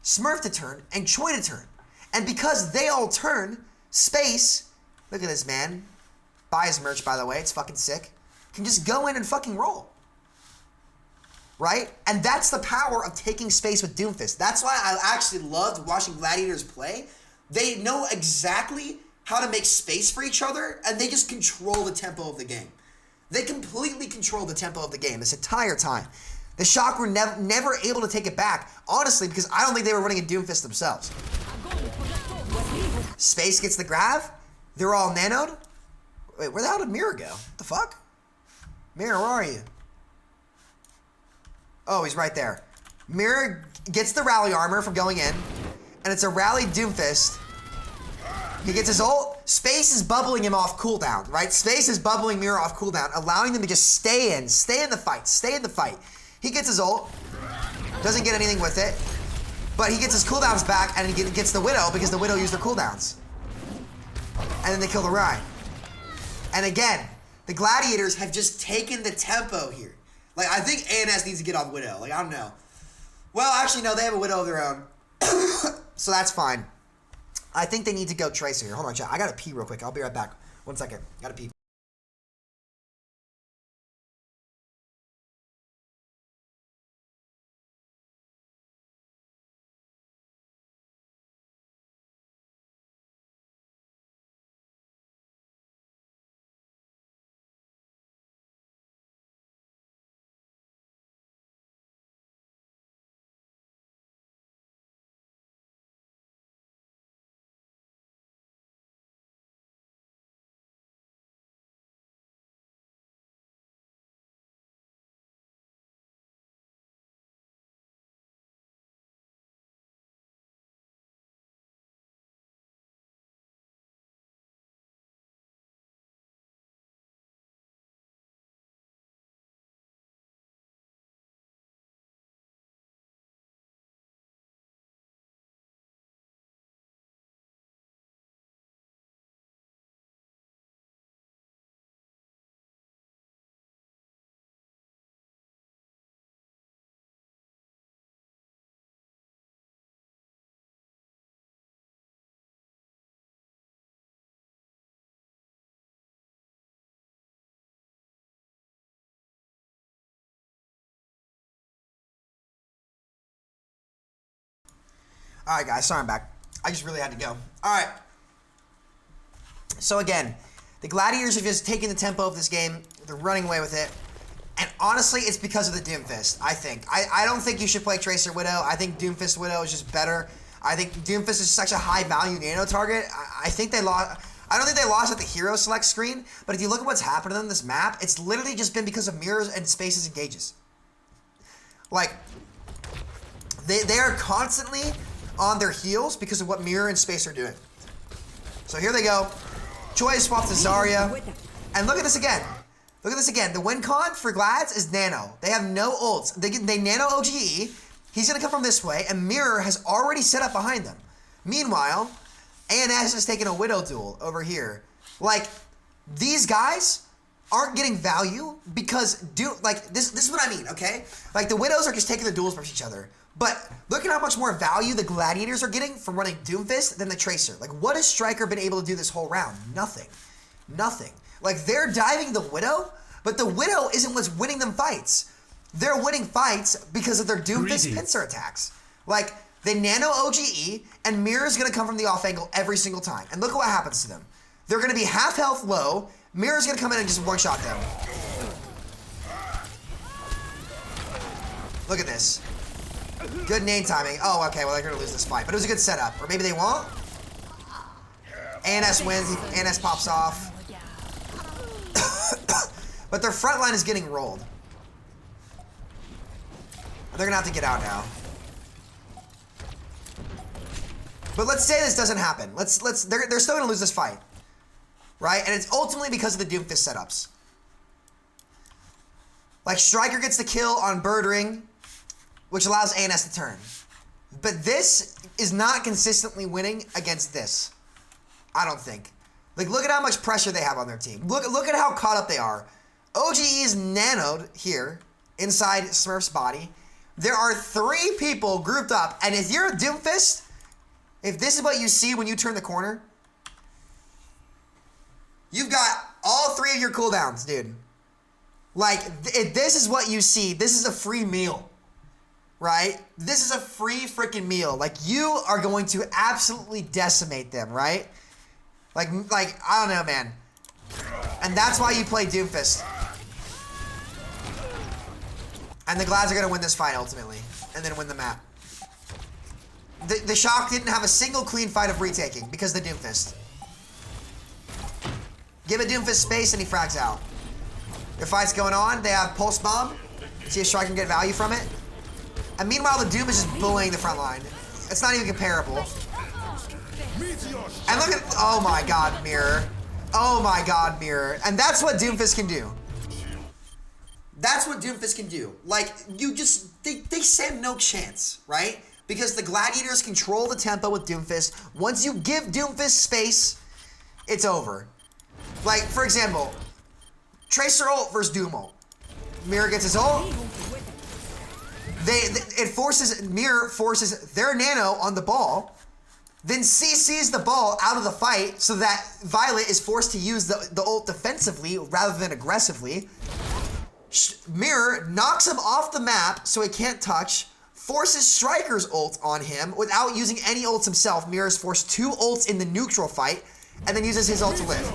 S1: Smurf to turn, and Choi to turn. And because they all turn, Space, look at this man, buy his merch by the way, it's fucking sick, can just go in and fucking roll. Right? And that's the power of taking space with Doomfist. That's why I actually loved watching Gladiators play. They know exactly how to make space for each other, and they just control the tempo of the game. They completely control the tempo of the game this entire time. The Shock were never able to take it back, honestly, because I don't think they were running a Doomfist themselves. Space gets the grab. They're all nanoed. Wait, where the hell did Mirror go? What the fuck? Mirror, where are you? Oh, he's right there. Mirror gets the rally armor from going in, and it's a rally Doomfist. He gets his ult. Space is bubbling him off cooldown, right? Space is bubbling Mirror off cooldown, allowing them to just stay in the fight. He gets his ult, doesn't get anything with it, but he gets his cooldowns back, and he gets the Widow because the Widow used her cooldowns. And then they kill the Rhine. And again, the Gladiators have just taken the tempo here. Like, I think ANS needs to get off Widow. Like, I don't know. Well, actually, no, they have a Widow of their own. So that's fine. I think they need to go Tracer here. Hold on, chat. I gotta pee real quick. I'll be right back. 1 second. Gotta pee. All right, guys. Sorry, I'm back. I just really had to go. All right. So again, the Gladiators have just taken the tempo of this game. They're running away with it. And honestly, it's because of the Doomfist, I think. I don't think you should play Tracer Widow. I think Doomfist Widow is just better. I think Doomfist is such a high-value nano target. I think they lost... I don't think they lost at the hero select screen, but if you look at what's happened on this map, it's literally just been because of mirrors and spaces and gauges. Like, they are constantly on their heels because of what mirror and space are doing. So here they go. Joy swaps to Zarya. And look at this again. Look at this again. The win con for Glads is nano. They have no ults. They nano OGE. He's going to come from this way, and mirror has already set up behind them. Meanwhile, ANS is taking a Widow duel over here. Like, these guys aren't getting value because, this is what I mean, okay? Like, the Widows are just taking the duels versus each other. But look at how much more value the Gladiators are getting from running Doomfist than the Tracer. Like, what has Striker been able to do this whole round? Nothing. Nothing. Like, they're diving the Widow, but the Widow isn't what's winning them fights. They're winning fights because of their Doomfist pincer attacks. Like, they nano OGE, and Mirror's going to come from the off angle every single time. And look at what happens to them. They're going to be half health low. Mirror's going to come in and just one-shot them. Look at this. Good name timing. Oh, okay, well, they're going to lose this fight. But it was a good setup. Or maybe they won't. ANS wins. ANS pops off. But their front line is getting rolled. They're going to have to get out now. But let's say this doesn't happen. They're still going to lose this fight. Right? And it's ultimately because of the Doomfist setups. Like, Striker gets the kill on Bird Ring, which allows ANS to turn. But this is not consistently winning against this. I don't think. Like, look at how much pressure they have on their team. Look at how caught up they are. OGE is nanoed here inside Smurf's body. There are 3 people grouped up, and if you're a Doomfist, if this is what you see when you turn the corner, you've got all 3 of your cooldowns, dude. Like, if this is what you see, this is a free meal, right? This is a free freaking meal. Like, you are going to absolutely decimate them, right? Like, I don't know, man. And that's why you play Doomfist. And the Glads are going to win this fight, ultimately. And then win the map. The Shock didn't have a single clean fight of retaking because of the Doomfist. Give a Doomfist space and he frags out. Their fight's going on. They have Pulse Bomb. See if Strike can get value from it. And meanwhile, the Doom is just bullying the front line. It's not even comparable. And look at... Oh my god, Mirror. Oh my god, Mirror. And that's what Doomfist can do. That's what Doomfist can do. Like, you just... They stand no chance, right? Because the Gladiators control the tempo with Doomfist. Once you give Doomfist space, it's over. Like, for example, Tracer ult versus Doom ult. Mirror gets his ult. Mirror forces their nano on the ball, then CCs the ball out of the fight so that Violet is forced to use the ult defensively rather than aggressively. Mirror knocks him off the map so he can't touch, forces Striker's ult on him without using any ults himself. Mirror's forced 2 ults in the neutral fight and then uses his ult to live.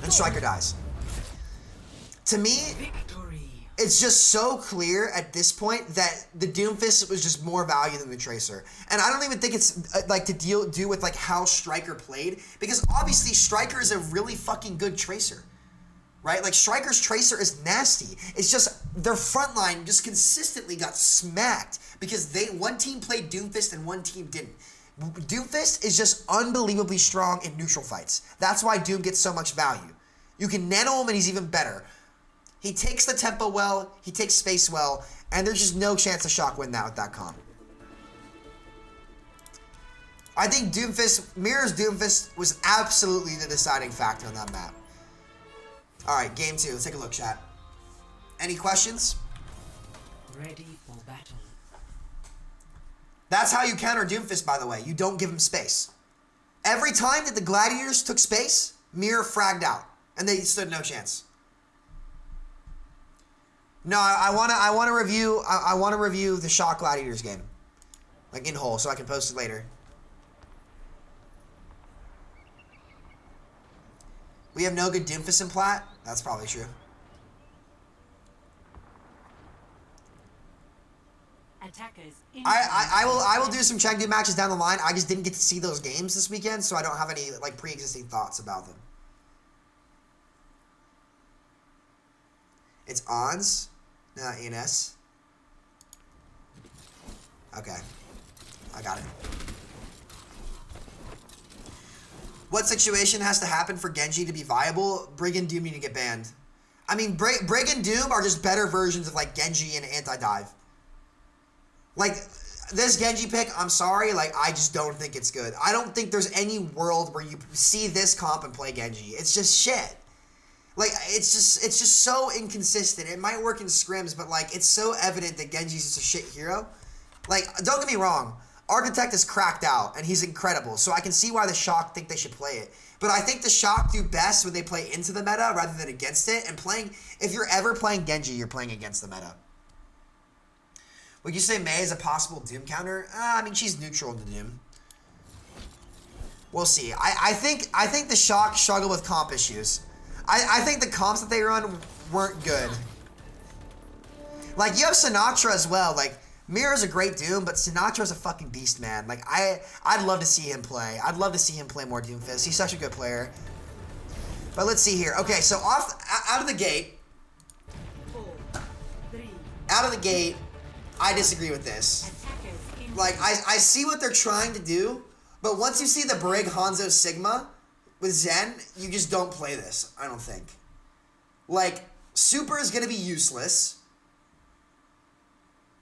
S1: And Striker dies. To me, it's just so clear at this point that the Doomfist was just more value than the Tracer. And I don't even think it's like to do with like how Striker played, because obviously Striker is a really fucking good Tracer. Right? Like, Striker's Tracer is nasty. It's just their front line just consistently got smacked because one team played Doomfist and one team didn't. Doomfist is just unbelievably strong in neutral fights. That's why Doom gets so much value. You can nano him and he's even better. He takes the tempo well, he takes space well, and there's just no chance to Shock win that with that comp. I think Mirror's Doomfist was absolutely the deciding factor on that map. Alright, game 2. Let's take a look, chat. Any questions?
S4: Ready for battle.
S1: That's how you counter Doomfist, by the way. You don't give him space. Every time that the Gladiators took space, Mirror fragged out. And they stood no chance. No, I want to review the Shock Gladiators game. Like in whole, so I can post it later. We have no good Doomfist in plat. That's probably true.
S4: Attackers
S1: I will do some Chengdu matches down the line. I just didn't get to see those games this weekend, so I don't have any like pre-existing thoughts about them. It's Ons, not ENS. Okay, I got it. What situation has to happen for Genji to be viable? Brig and Doom need to get banned. I mean, Brig and Doom are just better versions of like Genji and anti-dive. Like, this Genji pick, I'm sorry, like, I just don't think it's good. I don't think there's any world where you see this comp and play Genji. It's just shit. Like, it's just so inconsistent. It might work in scrims, but, like, it's so evident that Genji's just a shit hero. Like, don't get me wrong. Architect is cracked out, and he's incredible, so I can see why the Shock think they should play it. But I think the Shock do best when they play into the meta rather than against it, and if you're ever playing Genji, you're playing against the meta. Would you say Mei is a possible Doom counter? I mean, she's neutral to Doom. We'll see. I think the Shock struggle with comp issues. I think the comps that they run weren't good. Like, you have Sinatra as well. Like, Mira's a great Doom, but Sinatra's a fucking beast, man. Like, I'd love to see him play. I'd love to see him play more Doomfist. He's such a good player. But let's see here. Okay, so out of the gate.
S4: 4, 3,
S1: Out of the gate, I disagree with this. Like, I see what they're trying to do, but once you see the Brig Hanzo Sigma with Zen, you just don't play this, I don't think. Like, Super is going to be useless.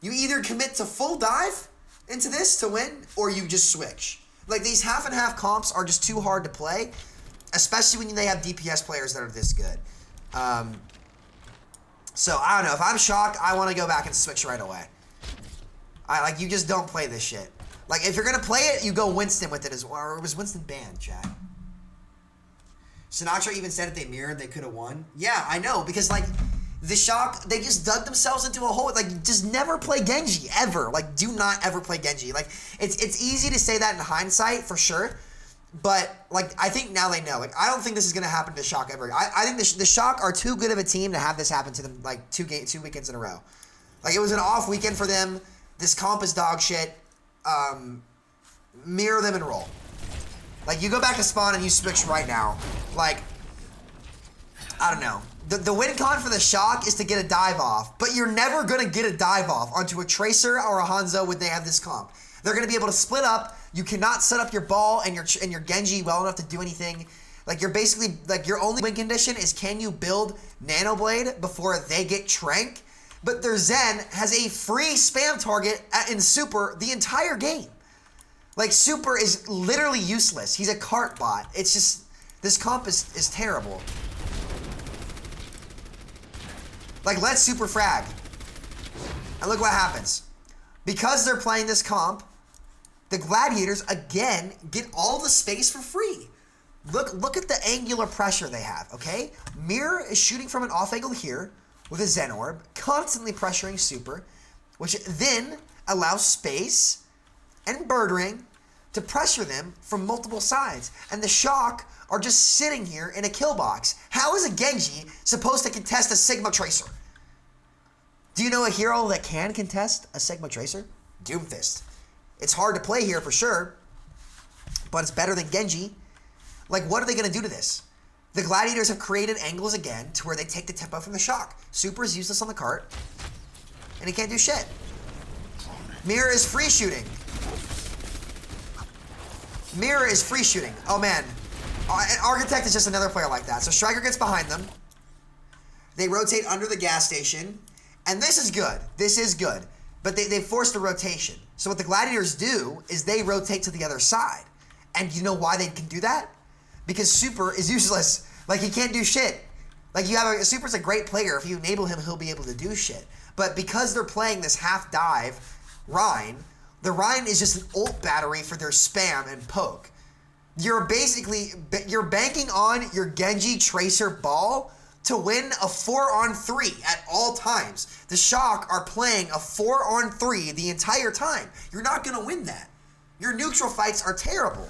S1: You either commit to full dive into this to win, or you just switch. Like, these half and half comps are just too hard to play, especially when they have DPS players that are this good. So, I don't know. If I'm Shocked, I want to go back and switch right away. Like, you just don't play this shit. Like, if you're going to play it, you go Winston with it as well. Or was Winston banned, chat? Sinatra even said if they mirrored, they could have won. Yeah, I know. Because, like, the Shock, they just dug themselves into a hole. Like, just never play Genji, ever. Like, do not ever play Genji. Like, it's easy to say that in hindsight, for sure. But, like, I think now they know. Like, I don't think this is going to happen to Shock ever. I think the Shock are too good of a team to have this happen to them, like, two weekends in a row. Like, it was an off weekend for them. This comp is dog shit. Mirror them and roll. Like, you go back to spawn and you switch right now. Like, I don't know. The win con for the Shock is to get a dive off, but you're never going to get a dive off onto a Tracer or a Hanzo when they have this comp. They're going to be able to split up. You cannot set up your ball and your Genji well enough to do anything. Like, you're basically, like, your only win condition is can you build Nanoblade before they get Trank? But their Zen has a free spam target in Super the entire game. Like, Super is literally useless. He's a cart bot. It's just, this comp is terrible. Like, let Super frag. And look what happens. Because they're playing this comp, the Gladiators, again, get all the space for free. Look at the angular pressure they have, okay? Mirror is shooting from an off angle here with a Zen Orb, constantly pressuring Super, which then allows Space and Birdring to pressure them from multiple sides. And the Shock are just sitting here in a kill box. How is a Genji supposed to contest a Sigma Tracer? Do you know a hero that can contest a Sigma Tracer? Doomfist. It's hard to play here for sure, but it's better than Genji. Like, what are they going to do to this? The Gladiators have created angles again to where they take the tempo from the Shock. Super is useless on the cart, and he can't do shit. Mirror is free shooting. Mirror is free shooting. Oh, man. And Architect is just another player like that. So Striker gets behind them. They rotate under the gas station. And this is good. This is good. But they forced a rotation. So what the Gladiators do is they rotate to the other side. And you know why they can do that? Because Super is useless. Like, he can't do shit. Like, Super's a great player. If you enable him, he'll be able to do shit. But because they're playing this half dive Rhine, the Rhine is just an ult battery for their spam and poke. You're banking on your Genji Tracer ball to win a 4-on-3 at all times. The Shock are playing a 4-on-3 the entire time. You're not going to win that. Your neutral fights are terrible.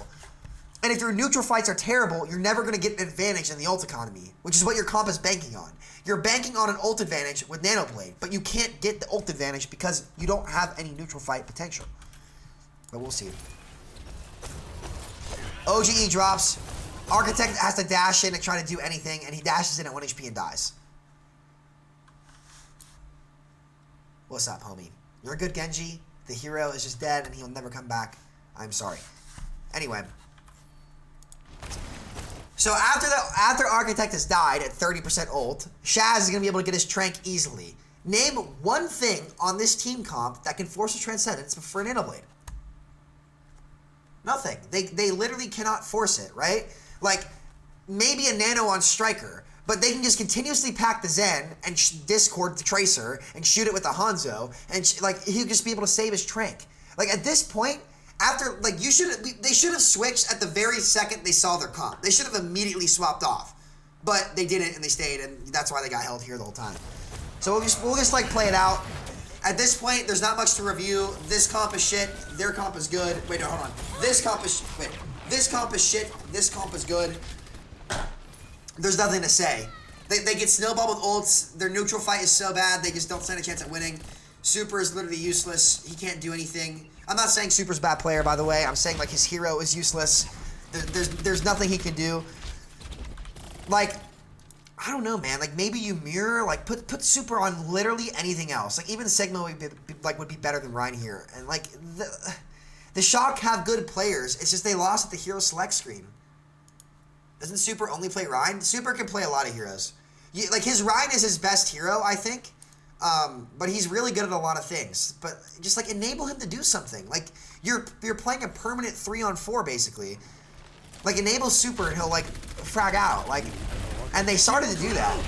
S1: And if your neutral fights are terrible, you're never going to get an advantage in the ult economy, which is what your comp is banking on. You're banking on an ult advantage with Nanoblade, but you can't get the ult advantage because you don't have any neutral fight potential. But we'll see. OGE drops. Architect has to dash in and try to do anything, and he dashes in at 1 HP and dies. What's up, homie? You're a good Genji. The hero is just dead, and he'll never come back. I'm sorry. Anyway. So after Architect has died at 30% ult, Shaz is going to be able to get his Trank easily. Name one thing on this team comp that can force a Transcendence for a Nanoblade. Nothing. They literally cannot force it, right? Like, maybe a Nano on Striker, but they can just continuously pack the Zen and discord the Tracer and shoot it with the Hanzo, and like, he'll just be able to save his Trank. Like, at this point, after, like, they should have switched at the very second they saw their comp. They should have immediately swapped off. But they didn't, and they stayed, and that's why they got held here the whole time. So we'll just like, play it out. At this point, there's not much to review. This comp is shit. Their comp is good. Wait, no, hold on. This comp is shit. This comp is good. There's nothing to say. They get snowballed with ults. Their neutral fight is so bad, they just don't stand a chance at winning. Super is literally useless. He can't do anything. I'm not saying Super's a bad player, by the way. I'm saying, like, his hero is useless. There's nothing he can do. Like, I don't know, man. Like, maybe you mirror, like, put Super on literally anything else. Like, even Sigma would be better than Ryan here. And, like, the Shock have good players. It's just they lost at the hero select screen. Doesn't Super only play Ryan? Super can play a lot of heroes. Like, his Ryan is his best hero, I think. But he's really good at a lot of things. But just, like, enable him to do something. Like, you're playing a permanent 3-on-4, basically. Like, enable Super and he'll, like, frag out. Like, and they started to do that.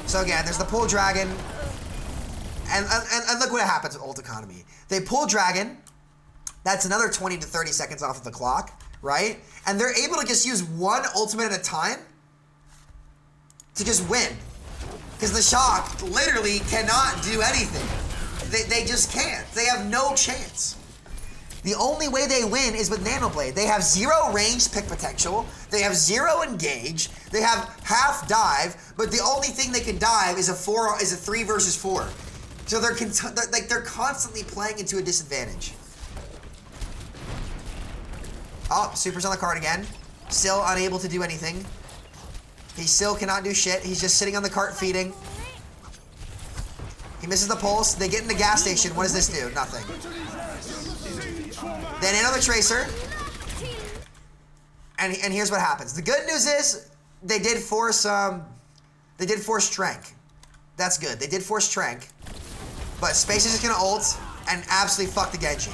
S1: So, again, there's the pull Dragon. And look what happens with ult economy. They pull Dragon. That's another 20 to 30 seconds off of the clock, right? And they're able to just use one ultimate at a time to just win. Because the Shock literally cannot do anything. They just can't. They have no chance. The only way they win is with Nanoblade. They have 0 ranged pick potential. They have 0 engage. They have half dive, but the only thing they can dive is a 3 versus 4. So they're constantly playing into a disadvantage. Oh, Super's on the cart again. Still unable to do anything. He still cannot do shit. He's just sitting on the cart feeding. He misses the pulse. They get in the gas station. What does this do? Nothing. Then another Tracer. And here's what happens. The good news is they did force Trank. That's good. They did force Trank. But Space is just gonna ult and absolutely fuck the Genji.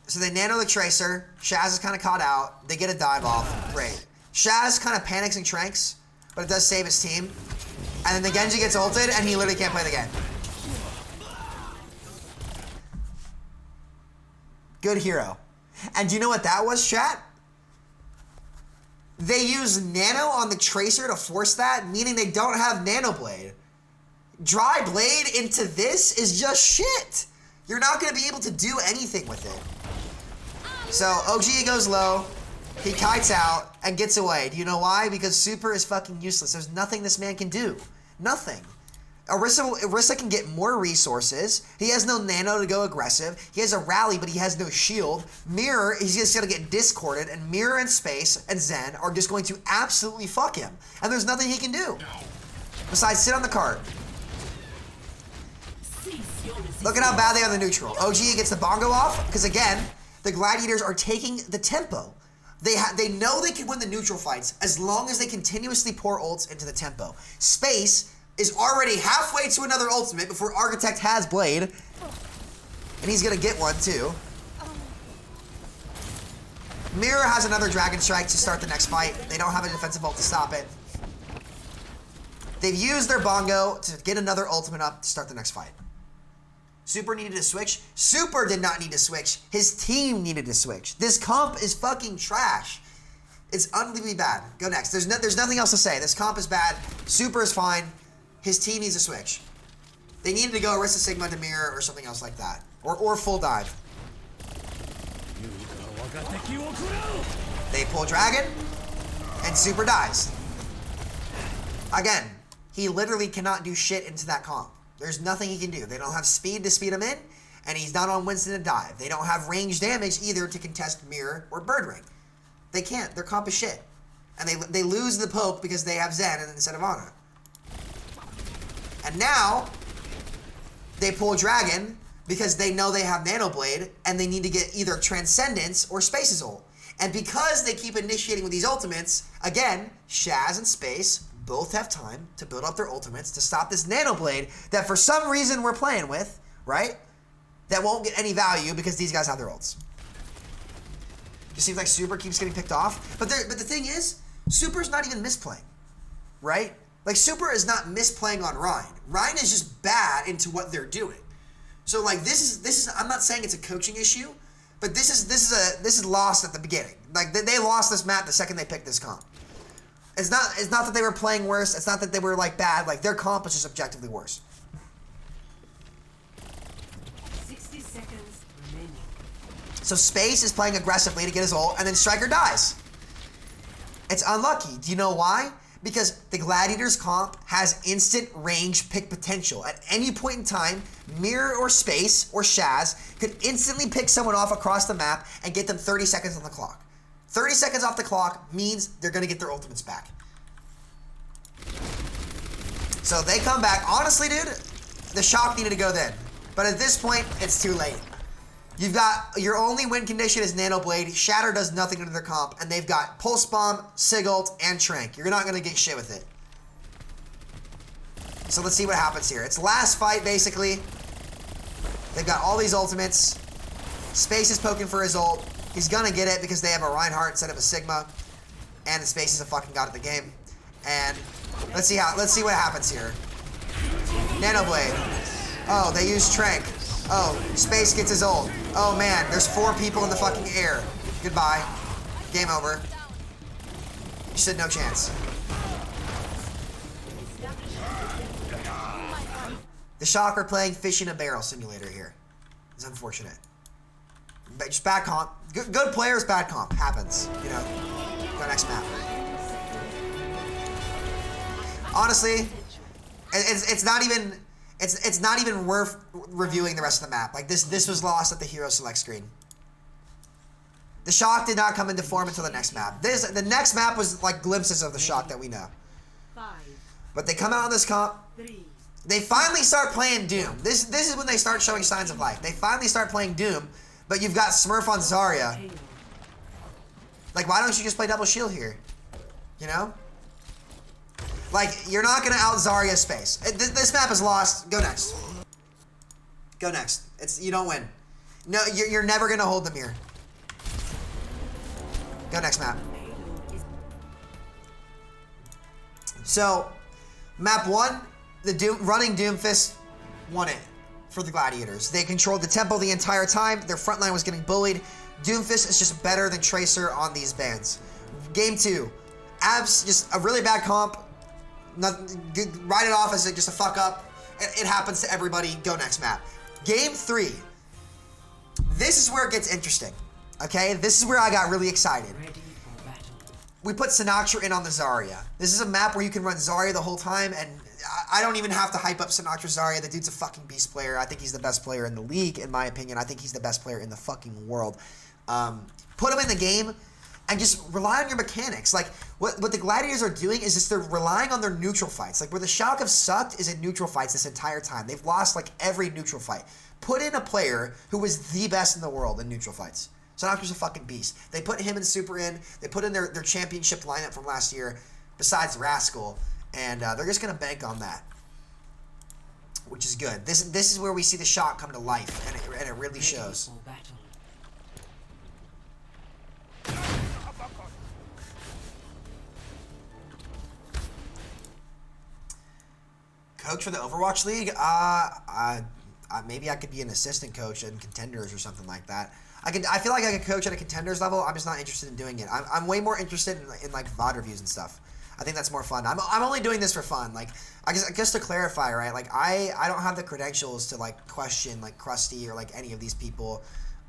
S1: So they nano the Tracer. Shaz is kind of caught out. They get a dive off. Great. Shaz kind of panics and tranks, but it does save his team. And then the Genji gets ulted, and he literally can't play the game. Good hero. And do you know what that was, chat? They use Nano on the Tracer to force that, meaning they don't have Nanoblade. Dry Blade into this is just shit. You're not going to be able to do anything with it. So, OGE goes low, he kites out, and gets away. Do you know why? Because Super is fucking useless. There's nothing this man can do. Nothing. Orisa can get more resources. He has no Nano to go aggressive. He has a rally, but he has no shield. Mirror, he's just going to get discorded, and Mirror and Space and Zen are just going to absolutely fuck him. And there's nothing he can do. Besides sit on the cart. Look at how bad they are on the neutral. OGE gets the bongo off, because again, the Gladiators are taking the tempo. They know they can win the neutral fights as long as they continuously pour ults into the tempo. Space is already halfway to another ultimate before Architect has Blade. And he's gonna get one too. Mirror has another Dragon Strike to start the next fight. They don't have a defensive ult to stop it. They've used their bongo to get another ultimate up to start the next fight. Super needed to switch. Super did not need to switch. His team needed to switch. This comp is fucking trash. It's unbelievably bad. Go next. There's nothing else to say. This comp is bad. Super is fine. His team needs a switch. They needed to go Arista Sigma to Mirror or something else like that. Or full dive. They pull Dragon, and Super dies. Again, he literally cannot do shit into that comp. There's nothing he can do. They don't have speed to speed him in, and he's not on Winston to dive. They don't have range damage either to contest Mirror or Bird Ring. They can't. Their comp is shit. And they lose the poke because they have Zen instead of Ana. And now, they pull Dragon because they know they have Nano Blade, and they need to get either Transcendence or Space's ult. And because they keep initiating with these ultimates, again, Shaz and Space both have time to build up their ultimates to stop this Nano Blade that for some reason we're playing with, right? That won't get any value because these guys have their ults. It seems like Super keeps getting picked off. But the thing is, Super's not even misplaying, right? Like, Super is not misplaying on Ryan. Ryan is just bad into what they're doing. So, like, this is I'm not saying it's a coaching issue, but this is lost at the beginning. Like, they lost this map the second they picked this comp. It's not that they were playing worse. It's not that they were, like, bad. Like, their comp was just objectively worse.
S4: 60 seconds remaining.
S1: So Space is playing aggressively to get his ult, and then Striker dies. It's unlucky. Do you know why? Because the Gladiators comp has instant range pick potential. At any point in time, Mirror or Space or Shaz could instantly pick someone off across the map and get them 30 seconds on the clock. 30 seconds off the clock means they're going to get their ultimates back. So they come back. Honestly, dude, the Shock needed to go then. But at this point, it's too late. You've got your only win condition is Nano Blade. Shatter does nothing under their comp, and they've got Pulse Bomb, Sigult, and Trank. You're not going to get shit with it. So let's see what happens here. It's last fight, basically. They've got all these ultimates. Space is poking for his ult. He's going to get it because they have a Reinhardt instead of a Sigma. And the Space is a fucking god of the game. And let's see what happens here. Nano Blade. Oh, they use Trank. Oh, Space gets his ult. Oh man, there's 4 people in the fucking air. Goodbye. Game over. You stood no chance. The Shock are playing Fish in a Barrel Simulator here. It's unfortunate. But just bad comp. Good players, bad comp. Happens. You know. Go next map. Honestly, it's not even worth reviewing the rest of the map. Like this was lost at the hero select screen. The Shock did not come into form until the next map. The next map was like glimpses of the Shock that we know.
S4: 5,
S1: But they come out on this comp.
S4: 3.
S1: They finally start playing Doom. This is when they start showing signs of life. They finally start playing Doom, but you've got Smurf on Zarya. Like, why don't you just play double shield here? You know? Like, you're not going to out Zarya Space. This map is lost. Go next. Go next. You don't win. No, you're never going to hold them here. Go next map. So, map 1, the running Doomfist won it for the Gladiators. They controlled the tempo the entire time. Their front line was getting bullied. Doomfist is just better than Tracer on these bans. Game 2, Abs, just a really bad comp. Write it off as just a fuck up. It happens to everybody. Go next map. Game 3. This is where it gets interesting. Okay? This is where I got really excited. We put Sinatra in on the Zarya. This is a map where you can run Zarya the whole time, and I don't even have to hype up Sinatra Zarya. The dude's a fucking beast player. I think he's the best player in the league, in my opinion. I think he's the best player in the fucking world. Put him in the game and just rely on your mechanics. Like, what the Gladiators are doing is just they're relying on their neutral fights. Like, where the Shock have sucked is in neutral fights this entire time. They've lost, like, every neutral fight. Put in a player who was the best in the world in neutral fights. Sinatra's a fucking beast. They put him and Super in. They put in their championship lineup from last year, besides Rascal, and they're just going to bank on that, which is good. This is where we see the Shock come to life, and it really shows. Coach for the Overwatch League? Maybe I could be an assistant coach in Contenders or something like that. I feel like I could coach at a contenders level. I'm just not interested in doing it. I'm way more interested in like VOD reviews and stuff. I think that's more fun. I'm only doing this for fun. Like, I guess to clarify, right? Like, I don't have the credentials to like question like Krusty or like any of these people.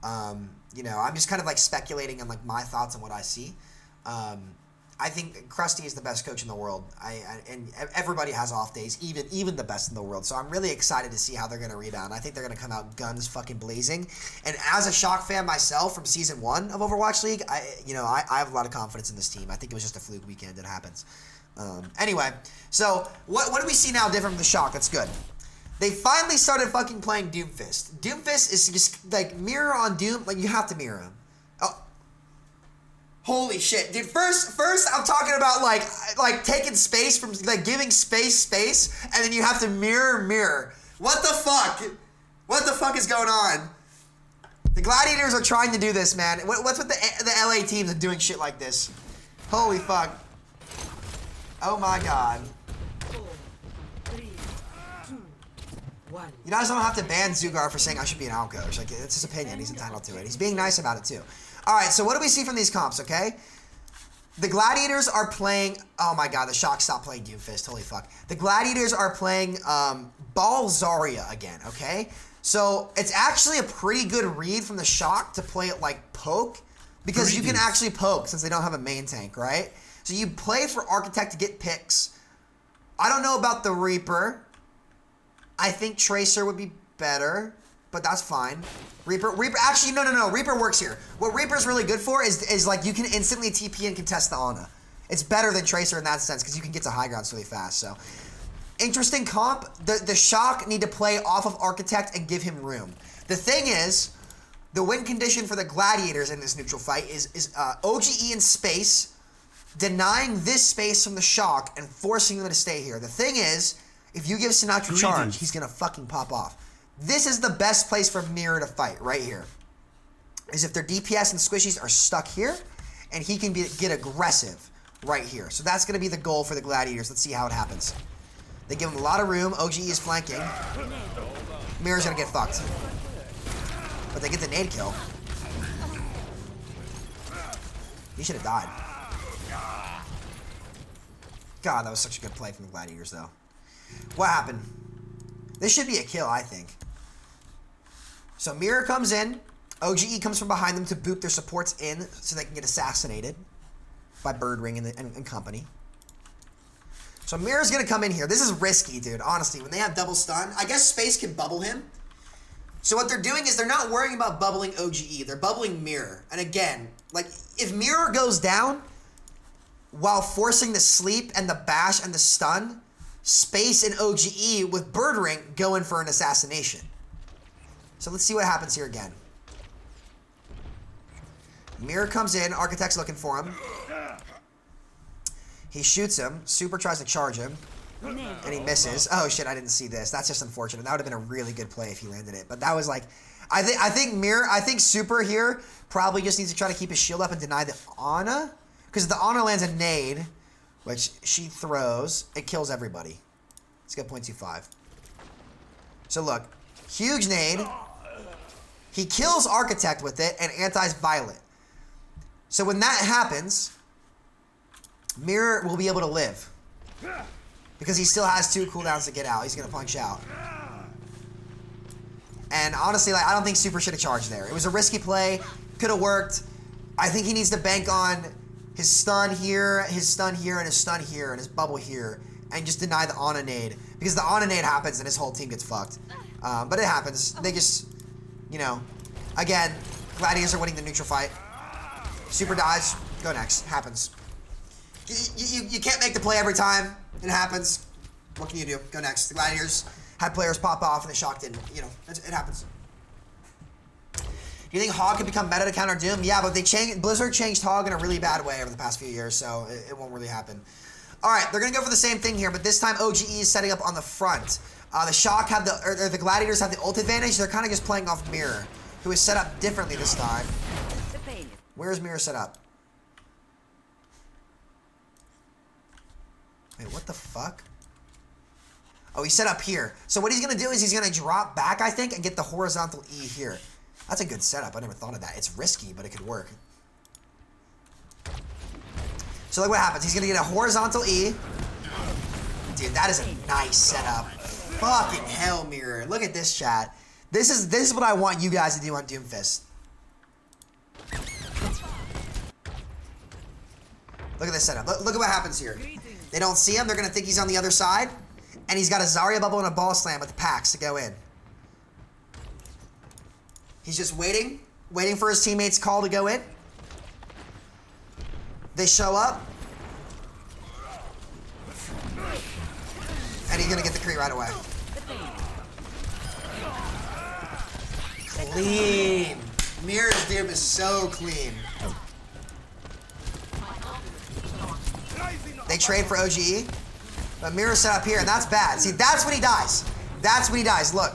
S1: You know, I'm just kind of like speculating on like my thoughts on what I see. I think Krusty is the best coach in the world. And everybody has off days, even the best in the world. So I'm really excited to see how they're gonna rebound. I think they're gonna come out guns fucking blazing. And as a Shock fan myself from season 1 of Overwatch League, I have a lot of confidence in this team. I think it was just a fluke weekend. It happens. Anyway, so what do we see now different from the Shock? That's good. They finally started fucking playing Doomfist. Doomfist is just like mirror on Doom. Like you have to mirror him. Oh. Holy shit, dude! First, I'm talking about like taking space from like giving space, and then you have to mirror. What the fuck? What the fuck is going on? The Gladiators are trying to do this, man. What's with the LA teams and doing shit like this? Holy fuck! Oh my god!
S4: 4, 3, 2, 1.
S1: You guys don't have to ban Zugar for saying I should be an out coach. Like it's his opinion. He's entitled to it. He's being nice about it too. All right, so what do we see from these comps, okay? The Gladiators are playing... Oh, my God, the Shock stopped playing Doomfist. Holy fuck. The Gladiators are playing Ball Zarya again, okay? So it's actually a pretty good read from the Shock to play it like poke because you can actually poke since they don't have a main tank, right? So you play for Architect to get picks. I don't know about the Reaper. I think Tracer would be better, but that's fine. Reaper, actually, no. Reaper works here. What Reaper's really good for is like you can instantly TP and contest the Ana. It's better than Tracer in that sense because you can get to high grounds really fast. So, interesting comp. The Shock need to play off of Architect and give him room. The thing is, the win condition for the Gladiators in this neutral fight is OGE in space, denying this space from the Shock and forcing them to stay here. The thing is, if you give Sinatra charge, he's gonna fucking pop off. This is the best place for Mirror to fight, right here. Is if their DPS and squishies are stuck here, and he can get aggressive right here. So that's going to be the goal for the Gladiators. Let's see how it happens. They give him a lot of room. OGE is flanking. Mirror's going to get fucked. But they get the nade kill. He should have died. God, that was such a good play from the Gladiators, though. What happened? This should be a kill, I think. So Mirror comes in. OGE comes from behind them to boot their supports in so they can get assassinated by Birdring and company. So Mirror's going to come in here. This is risky, dude, honestly. When they have double stun, I guess Space can bubble him. So what they're doing is they're not worrying about bubbling OGE. They're bubbling Mirror. And again, like, if Mirror goes down while forcing the sleep and the bash and the stun, Space and OGE with Birdring go in for an assassination. So let's see what happens here again. Mirror comes in. Architect's looking for him. He shoots him. Super tries to charge him. And he misses. Oh, shit, I didn't see this. That's just unfortunate. That would have been a really good play if he landed it. But that was like... I think Super here probably just needs to try to keep his shield up and deny the Ana. Because if the Ana lands a nade, which she throws, it kills everybody. Let's get 0.25. So look. Huge nade. He kills Architect with it and antis Violet. So when that happens, Mirror will be able to live. Because he still has 2 cooldowns to get out. He's going to punch out. And honestly, like, I don't think Super should have charged there. It was a risky play. Could have worked. I think he needs to bank on his stun here, and his stun here, and his bubble here. And just deny the Ana nade. Because the Ana nade happens and his whole team gets fucked. But it happens. They just, you know. Again, Gladiators are winning the neutral fight. Super dies. Go next. Happens. You can't make the play every time. It happens. What can you do? Go next. The Gladiators had players pop off and the Shock didn't. You know, it happens. Do you think Hog can become meta to counter Doom? Yeah, but Blizzard changed Hog in a really bad way over the past few years, so it won't really happen. All right, they're going to go for the same thing here, but this time OGE is setting up on the front. The Shock have the Gladiators have the ult advantage. They're kind of just playing off Mirror, who is set up differently this time. Where is Mirror set up? Wait, what the fuck? Oh, he's set up here. So what he's going to do is he's going to drop back, I think, and get the horizontal E here. That's a good setup. I never thought of that. It's risky, but it could work. So look what happens. He's gonna get a horizontal E. Dude, that is a nice setup. Fucking hell, Mirror. Look at this, chat. This is what I want you guys to do on Doomfist. Look at this setup. Look at what happens here. They don't see him. They're gonna think he's on the other side, and he's got a Zarya bubble and a ball slam with packs to go in. He's just waiting for his teammates' call to go in. They show up. And he's gonna get the Kree right away. Clean. Mirror's Doom is so clean. They trade for OGE. But Mirror's set up here, and that's bad. See, that's when he dies. That's when he dies. Look.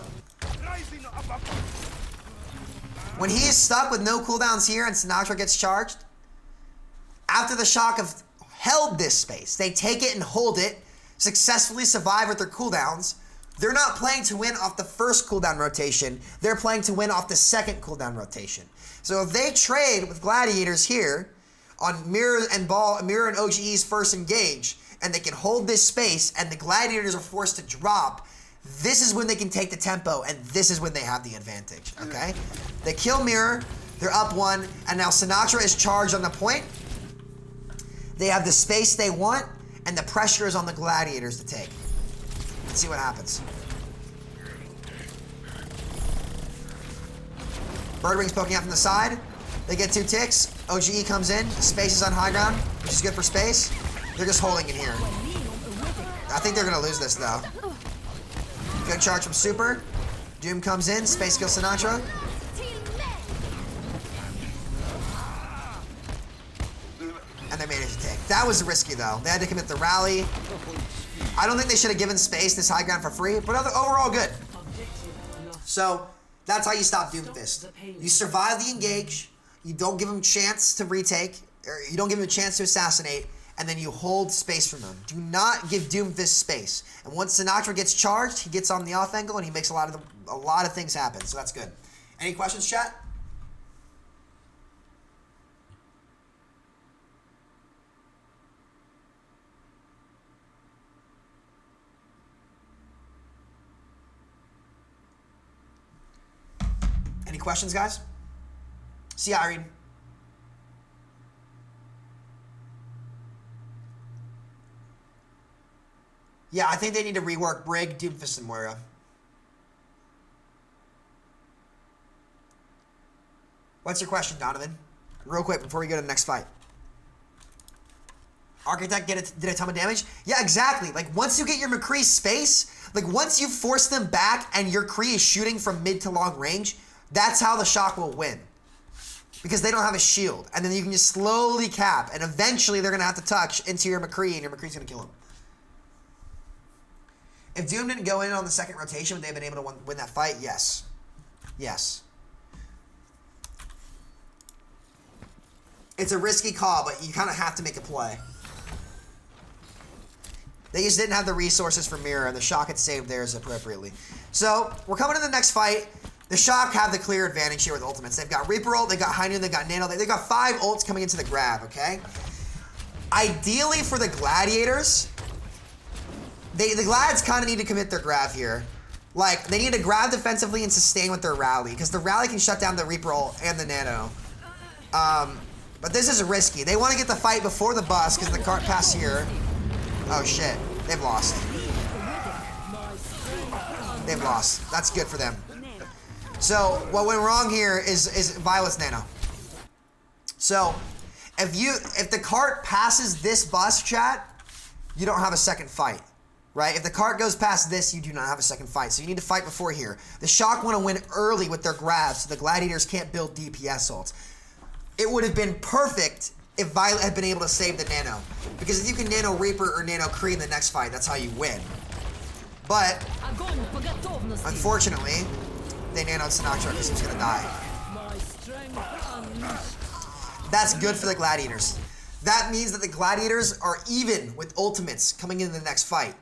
S1: When he is stuck with no cooldowns here and Sinatra gets charged, after the shock have held this space, they take it and hold it, successfully survive with their cooldowns. They're not playing to win off the first cooldown rotation. They're playing to win off the second cooldown rotation. So if they trade with Gladiators here on Mirror and OGE's first engage, and they can hold this space, and the Gladiators are forced to drop, this is when they can take the tempo, and this is when they have the advantage, okay? They kill Mirror, they're up 1, and now Sinatra is charged on the point. They have the space they want, and the pressure is on the Gladiators to take. Let's see what happens. Birdwing's poking out from the side. They get 2 ticks. OGE comes in. Space is on high ground, which is good for space. They're just holding it here. I think they're going to lose this, though. Good charge from Super. Doom comes in. Space kills Sinatra. And they managed to take. That was risky, though. They had to commit the rally. I don't think they should have given space this high ground for free, but overall good. So that's how you stop Doomfist. You survive the engage. You don't give him a chance to retake, or you don't give him a chance to assassinate, and then you hold space from him. Do not give Doomfist space. And once Sinatra gets charged, he gets on the off angle and he makes a lot of things happen. So that's good. Any questions, chat? Any questions, guys? See ya, Irene. Yeah, I think they need to rework Brig, Doomfist, and Moira. What's your question, Donovan? Real quick before we go to the next fight. Architect did a ton of damage? Yeah, exactly. Like, once you get your McCree space, like, once you force them back and your Kree is shooting from mid to long range, that's how the shock will win. Because they don't have a shield. And then you can just slowly cap. And eventually they're going to have to touch into your McCree, and your McCree's going to kill him. If Doom didn't go in on the second rotation, would they have been able to win that fight? Yes. Yes. It's a risky call, but you kind of have to make a play. They just didn't have the resources for Mirror, and the Shock had saved theirs appropriately. So, we're coming to the next fight. The Shock have the clear advantage here with ultimates. They've got Reaper ult, they've got High Noon, they've got Nano. They've got 5 ults coming into the grab, okay? Ideally for the Gladiators, the Glads kind of need to commit their grab here. Like, they need to grab defensively and sustain with their rally, because the rally can shut down the Reaper ult and the Nano. But this is risky. They want to get the fight before the bus, because the cart pass here. Oh shit, they've lost. They've lost. That's good for them. So what went wrong here is Violet's Nano. So if the cart passes this bus, chat, you don't have a second fight, right? If the cart goes past this, you do not have a second fight. So you need to fight before here. The Shock want to win early with their grabs, so the Gladiators can't build DPS ults. It would have been perfect if Violet had been able to save the Nano. Because if you can Nano Reaper or Nano Kree in the next fight, that's how you win. But, unfortunately, they nanoed Sinatra because he was going to die. That's good for the Gladiators. That means that the Gladiators are even with ultimates coming into the next fight.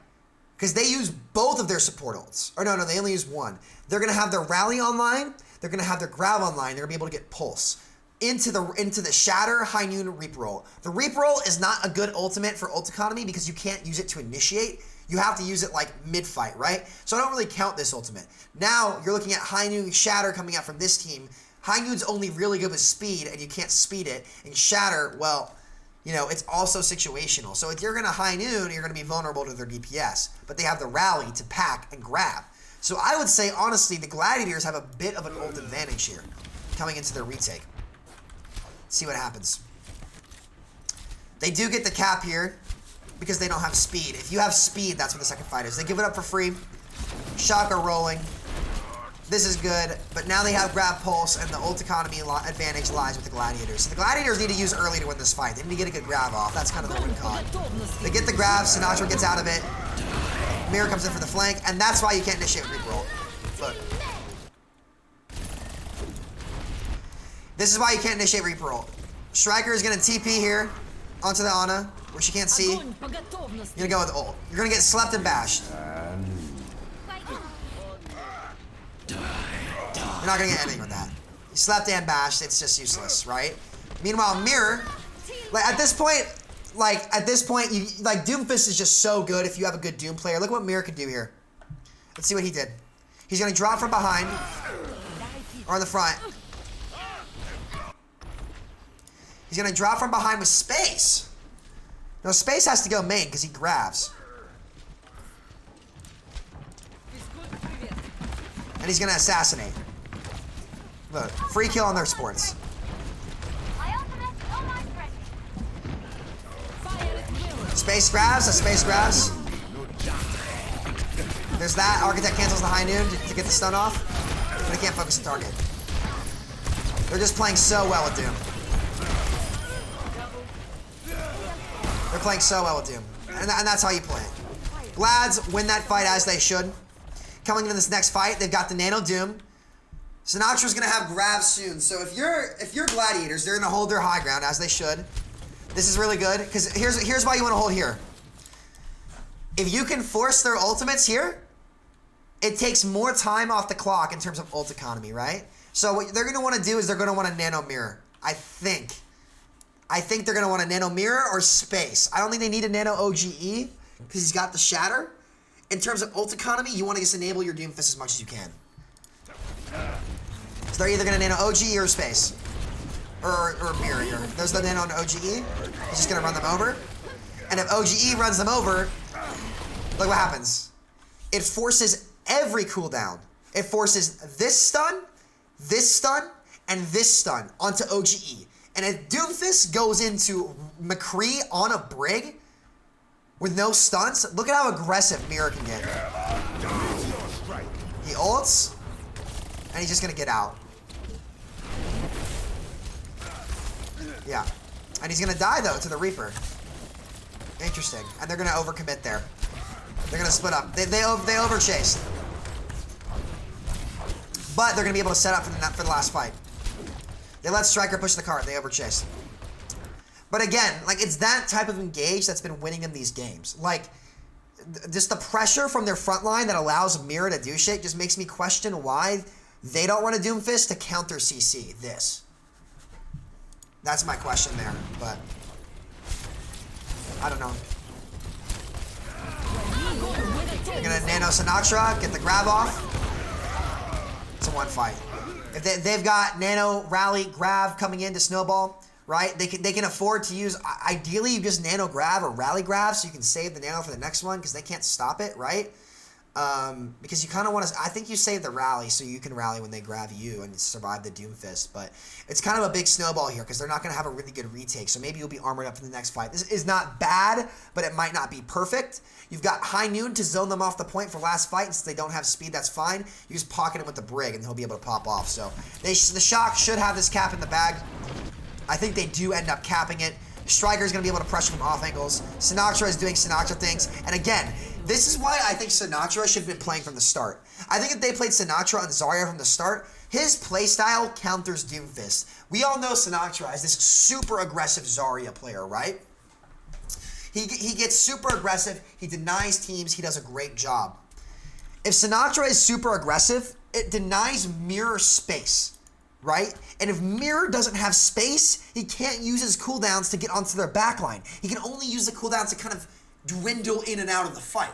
S1: Because they use both of their support ults. Or no, they only use one. They're going to have their rally online. They're going to have their grab online. They're going to be able to get pulse. Into the Shatter, High Noon, Reap Roll. The Reap Roll is not a good ultimate for ult economy because you can't use it to initiate. You have to use it like mid-fight, right? So I don't really count this ultimate. Now you're looking at High Noon, Shatter coming out from this team. High Noon's only really good with speed, and you can't speed it. And Shatter, well, you know, it's also situational. So if you're going to High Noon, you're going to be vulnerable to their DPS. But they have the rally to pack and grab. So I would say, honestly, the Gladiators have a bit of an ult advantage here coming into their retake. See what happens. They do get the cap here because they don't have speed. If you have speed, that's what the second fight is. They give it up for free. Shock are rolling. This is good, but now they have grab pulse, and the ult economy advantage lies with the Gladiators. So the Gladiators need to use early to win this fight. They need to get a good grab off. That's kind of the win con. They get the grab, Sinatra gets out of it. Mirror comes in for the flank, and that's why you can't initiate with Reap Roll. Look. This is why you can't initiate Reap Roll. Striker is going to TP here onto the Ana, which you can't see. You're going to go with ult. You're going to get slept and bashed. You're not going to get anything with that. You slept and bashed, it's just useless, right? Meanwhile, Mirror, at this point, you, Doomfist is just so good if you have a good Doom player. Look what Mirror can do here. Let's see what he did. He's going to drop from behind, or in the front. He's going to drop from behind with Space. No, Space has to go main because he grabs. And he's going to assassinate. Look, free kill on their sports. Space grabs, a Space grabs. There's that. Architect cancels the High Noon to get the stun off. But he can't focus the target. They're just playing so well with Doom. They're playing so well with Doom. And that's how you play it. Glads win that fight as they should. Coming into this next fight, they've got the Nano Doom. Sinatra's gonna have grab soon. So if you're Gladiators, they're gonna hold their high ground as they should. This is really good, because here's why you want to hold here. If you can force their ultimates here, it takes more time off the clock in terms of ult economy, right? So what they're gonna want to do is they're gonna want a Nano Mirror. I think they're going to want a Nano Mirror or Space. I don't think they need a Nano OGE because he's got the Shatter. In terms of ult economy, you want to just enable your Doomfist as much as you can. So they're either going to Nano OGE or Space. Or Mirror here. There's the Nano and OGE. He's just going to run them over. And if OGE runs them over, look what happens. It forces every cooldown. It forces this stun, and this stun onto OGE. And if Doomfist goes into McCree on a Brig with no stunts, look at how aggressive Mirror can get. He ults, and he's just going to get out. Yeah. And he's going to die, though, to the Reaper. Interesting. And they're going to overcommit there. They're going to split up. They overchased. But they're going to be able to set up for the last fight. They let Striker push the cart. They overchase. But again, it's that type of engage that's been winning them these games. Just the pressure from their front line that allows Mirror to do shit just makes me question why they don't run a Doomfist to counter CC this. That's my question there, but I don't know. They're going to Nano Sinatra, get the grab off. It's a one fight. If they've got Nano, Rally, Grab coming in to snowball, right? They can afford to use, ideally you just Nano Grab or Rally Grab so you can save the Nano for the next one because they can't stop it, right? Because you kind of want to, I think you save the Rally so you can rally when they grab you and survive the Doomfist, but it's kind of a big snowball here because they're not going to have a really good retake, so maybe you'll be armored up for the next fight. This is not bad, but it might not be perfect. You've got High Noon to zone them off the point for last fight, and since they don't have speed, that's fine. You just pocket him with the Brig, and he'll be able to pop off, so the Shock should have this cap in the bag. I think they do end up capping it. Striker's going to be able to pressure from off angles. Sinatra is doing Sinatra things. And again, this is why I think Sinatra should have been playing from the start. I think if they played Sinatra and Zarya from the start, his playstyle counters Doomfist. We all know Sinatra as this super aggressive Zarya player, right? He gets super aggressive. He denies teams. He does a great job. If Sinatra is super aggressive, it denies Mirror space, right? And if Mirror doesn't have space, he can't use his cooldowns to get onto their backline. He can only use the cooldowns to kind of dwindle in and out of the fight.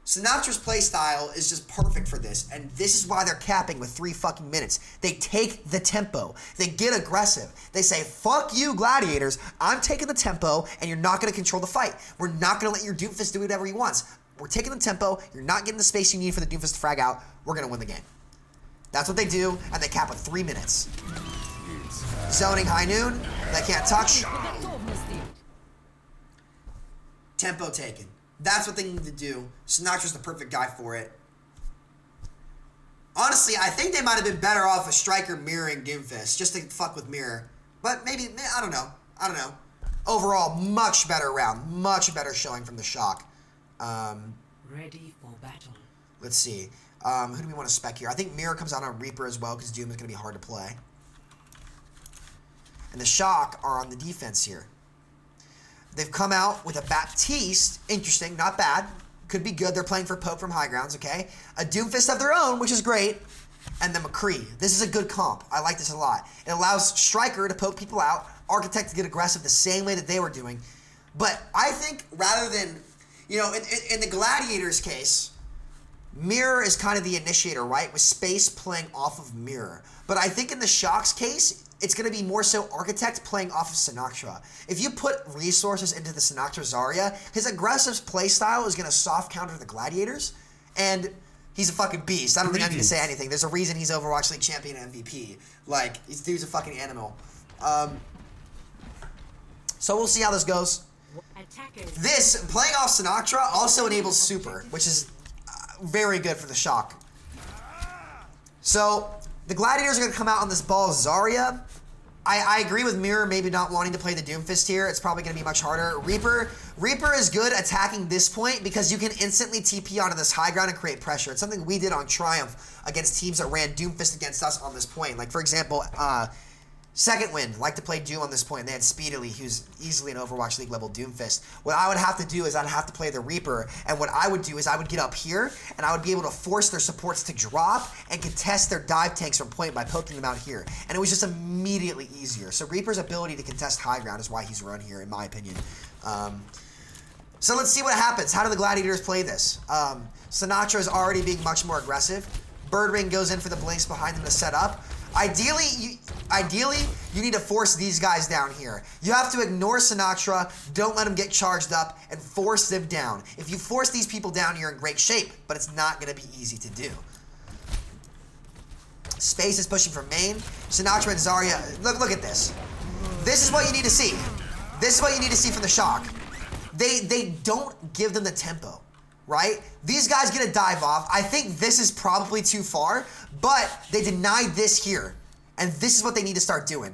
S1: Sinatra's playstyle is just perfect for this, and this is why they're capping with 3 fucking minutes. They take the tempo. They get aggressive. They say, fuck you, Gladiators. I'm taking the tempo, and you're not going to control the fight. We're not going to let your Doomfist do whatever he wants. We're taking the tempo. You're not getting the space you need for the Doomfist to frag out. We're going to win the game. That's what they do, and they cap with 3 minutes. Zoning high noon. They can't touch. Tempo taken. That's what they need to do. Sinatra's the perfect guy for it. Honestly, I think they might have been better off a Striker mirroring Doomfist, just to fuck with Mirror. But maybe, I don't know. I don't know. Overall, much better round. Much better showing from the Shock.
S4: Ready for battle.
S1: Let's see. Who do we want to spec here? I think Mirror comes out on Reaper as well, because Doom is going to be hard to play. And the Shock are on the defense here. They've come out with a Baptiste. Interesting, not bad. Could be good. They're playing for Pope from High Grounds, okay? A Doomfist of their own, which is great. And then McCree. This is a good comp. I like this a lot. It allows Striker to poke people out, Architect to get aggressive the same way that they were doing. But I think rather than, you know, in the Gladiators case, Mirror is kind of the initiator, right? With Space playing off of Mirror. But I think in the Shock's case, it's going to be more so Architect playing off of Sinatra. If you put resources into the Sinatra Zarya, his aggressive playstyle is going to soft counter the Gladiators, and he's a fucking beast. I don't think I need to say anything. There's a reason he's Overwatch League champion and MVP. Like, this dude's a fucking animal. So we'll see how this goes. This, playing off Sinatra, also enables Super, which is very good for the Shock. So the Gladiators are going to come out on this ball Zarya. I agree with Mirror maybe not wanting to play the Doomfist here. It's probably going to be much harder. Reaper is good attacking this point because you can instantly TP onto this high ground and create pressure. It's something we did on Triumph against teams that ran Doomfist against us on this point. Like, for example, Second Wind liked to play Doom on this point. They had Speedily, who's easily an Overwatch League level Doomfist. What I would have to do is I'd have to play the Reaper, and what I would do is I would get up here, and I would be able to force their supports to drop and contest their dive tanks from point by poking them out here. And it was just immediately easier. So Reaper's ability to contest high ground is why he's run here, in my opinion. So let's see what happens. How do the Gladiators play this? Sinatra is already being much more aggressive. Birdring goes in for the blinks behind them to set up. Ideally, you need to force these guys down here. You have to ignore Sinatra, don't let them get charged up, and force them down. If you force these people down, you're in great shape, but it's not going to be easy to do. Space is pushing from main. Sinatra and Zarya, look at this. This is what you need to see. This is what you need to see from the Shock. They don't give them the tempo, right? These guys get a dive off. I think this is probably too far, but they denied this here. And this is what they need to start doing.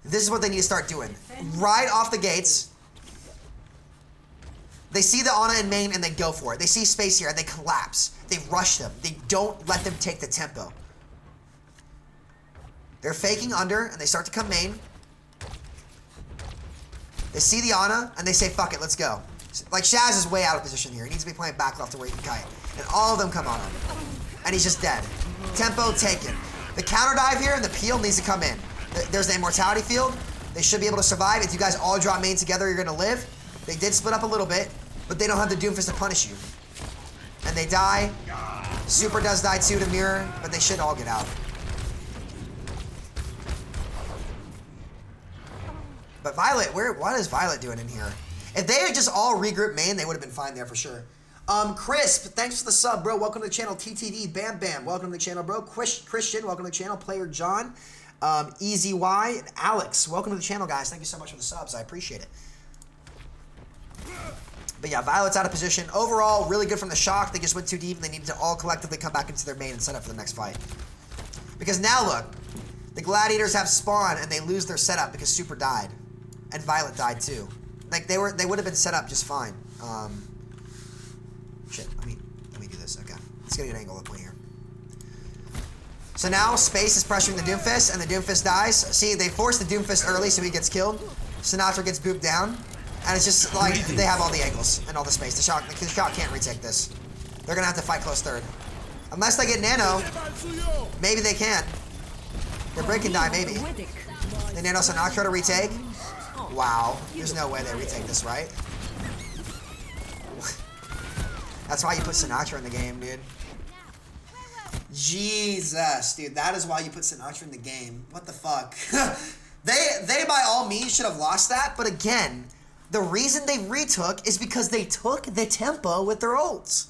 S1: This is what they need to start doing. Right off the gates, they see the Ana in main and they go for it. They see space here and they collapse. They rush them. They don't let them take the tempo. They're faking under and they start to come main. They see the Ana, and they say, fuck it, let's go. Like, Shaz is way out of position here. He needs to be playing back left to where he can kite. And all of them come on him. And he's just dead. Tempo taken. The counter dive here and the peel needs to come in. There's the immortality field. They should be able to survive. If you guys all draw main together, you're going to live. They did split up a little bit, but they don't have the Doomfist to punish you. And they die. Super does die too to Mirror, but they should all get out. But Violet, what is Violet doing in here? If they had just all regrouped main, they would have been fine there for sure. Crisp, thanks for the sub, bro. Welcome to the channel. TTV, Bam Bam, welcome to the channel, bro. Christian, welcome to the channel. Player John, Easy Y, and Alex, welcome to the channel, guys. Thank you so much for the subs. I appreciate it. But yeah, Violet's out of position. Overall, really good from the Shock. They just went too deep, and they needed to all collectively come back into their main and set up for the next fight. Because now look, the Gladiators have spawn, and they lose their setup because Super died. And Violet died too. Like they would have been set up just fine. Shit, let me do this. Okay. Let's get a good angle up here. So now Space is pressuring the Doomfist and the Doomfist dies. See, they force the Doomfist early so he gets killed. Sinatra gets booped down. And it's just like they have all the angles and all the space. The Shock can't retake this. They're gonna have to fight close third. Unless they get Nano, maybe they can. Their break can die, maybe. The Nano Sinatra to retake. Wow, there's no way they retake this, right? That's why you put Sinatra in the game, dude. Jesus, dude, that is why you put Sinatra in the game. What the fuck? They by all means should have lost that, but again, the reason they retook is because they took the tempo with their ults.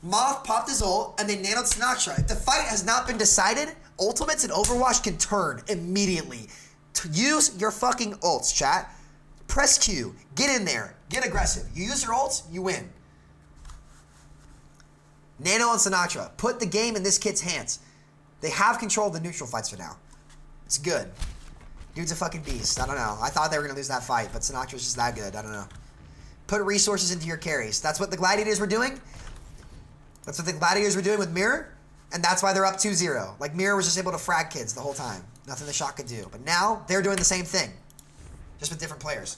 S1: Moth popped his ult, and they nanoed Sinatra. If the fight has not been decided, ultimates in Overwatch can turn immediately. To use your fucking ults, chat. Press Q. Get in there. Get aggressive. You use your ults, you win. Nano and Sinatra. Put the game in this kid's hands. They have control of the neutral fights for now. It's good. Dude's a fucking beast. I don't know. I thought they were going to lose that fight, but Sinatra's just that good. I don't know. Put resources into your carries. That's what the Gladiators were doing. That's what the Gladiators were doing with Mirror, and that's why they're up 2-0. Like, Mirror was just able to frag kids the whole time. Nothing the shot could do. But now, they're doing the same thing. Just with different players.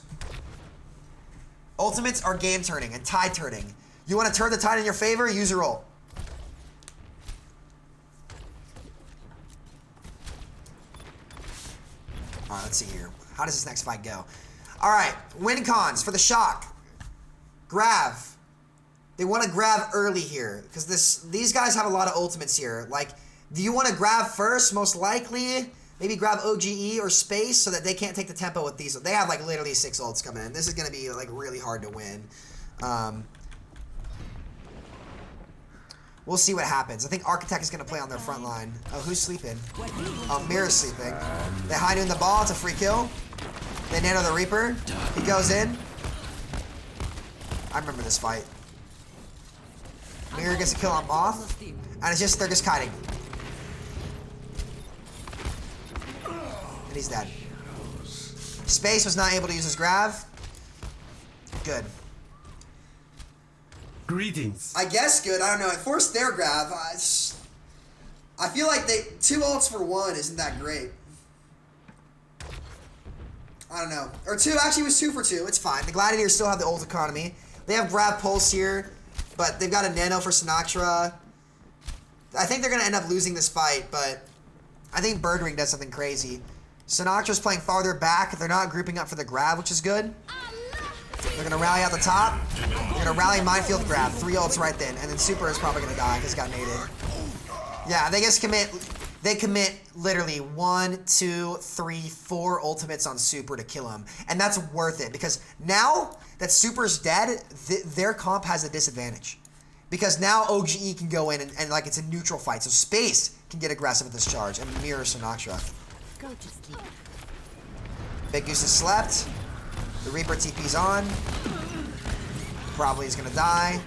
S1: Ultimates are game turning and tide turning. You want to turn the tide in your favor? Use your ult. Alright, let's see here. How does this next fight go? Alright, win cons for the Shock. Grav. They want to grab early here, because these guys have a lot of ultimates here. Like, do you want to grab first? Most likely, maybe grab OGE or Space so that they can't take the tempo with these. They have, like, literally 6 ults coming in. This is going to be, like, really hard to win. We'll see what happens. I think Architect is going to play on their front line. Oh, who's sleeping? Oh, Mirror's sleeping. They hide in the ball. It's a free kill. They nano the Reaper. He goes in. I remember this fight. Mirror gets a kill on Moth. And it's just, they're just kiting. And he's dead. Space was not able to use his Grav. Good.
S2: Greetings.
S1: I guess good. I don't know. It forced their Grav. I feel like 2 ults for 1 isn't that great. I don't know. Or 2, actually it was 2 for 2. It's fine. The Gladiators still have the ult economy. They have Grav Pulse here, but they've got a Nano for Sinatra. I think they're going to end up losing this fight, but I think Birdwing does something crazy. Sinatra's playing farther back. They're not grouping up for the Grav, which is good. They're going to rally out the top. They're going to rally Minefield Grab. 3 ults right then. And then Super is probably going to die because he got naded. Yeah, they just commit... They commit literally 1, 2, 3, 4 ultimates on Super to kill him. And that's worth it. Because now that Super's dead, their comp has a disadvantage. Because now OGE can go in and like it's a neutral fight. So Space can get aggressive with this charge. And mirror Sinatra.
S3: Go to sleep.
S1: Big Goose has slept. The Reaper TP's on. Probably is going to die.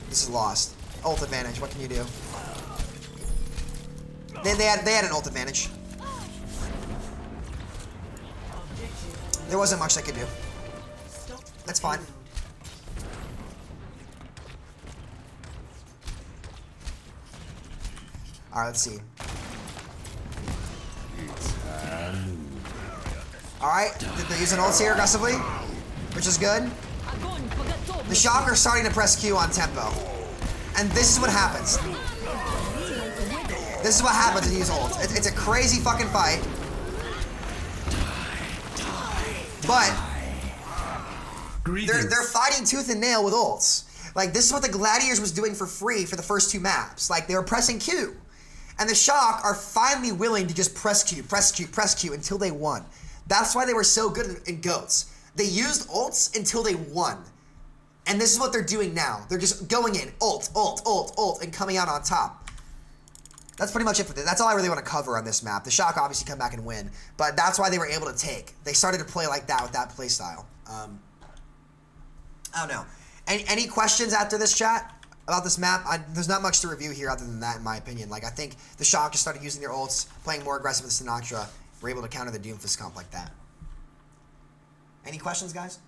S1: This is lost. Ult advantage. What can you do? They had an ult advantage. There wasn't much they could do. That's fine. Alright, let's see. Alright, they're using ults here aggressively, which is good. The Shock are starting to press Q on tempo. And this is what happens. This is what happens when you use ult. It's a crazy fucking fight. But they're fighting tooth and nail with ults. Like, this is what the Gladiators was doing for free for the first 2 maps. Like, they were pressing Q. And the Shock are finally willing to just press Q, press Q, press Q until they won. That's why they were so good in GOATs. They used ults until they won. And this is what they're doing now. They're just going in, ult, ult, ult, ult, and coming out on top. That's pretty much it for this. That's all I really want to cover on this map. The Shock obviously come back and win, but that's why they were able to take. They started to play like that with that play style. I don't know. Any questions after this, chat, about this map? There's not much to review here other than that, in my opinion. Like, I think the Shock just started using their ults, playing more aggressive with Sinatra. Were able to counter the Doomfist comp like that. Any questions, guys?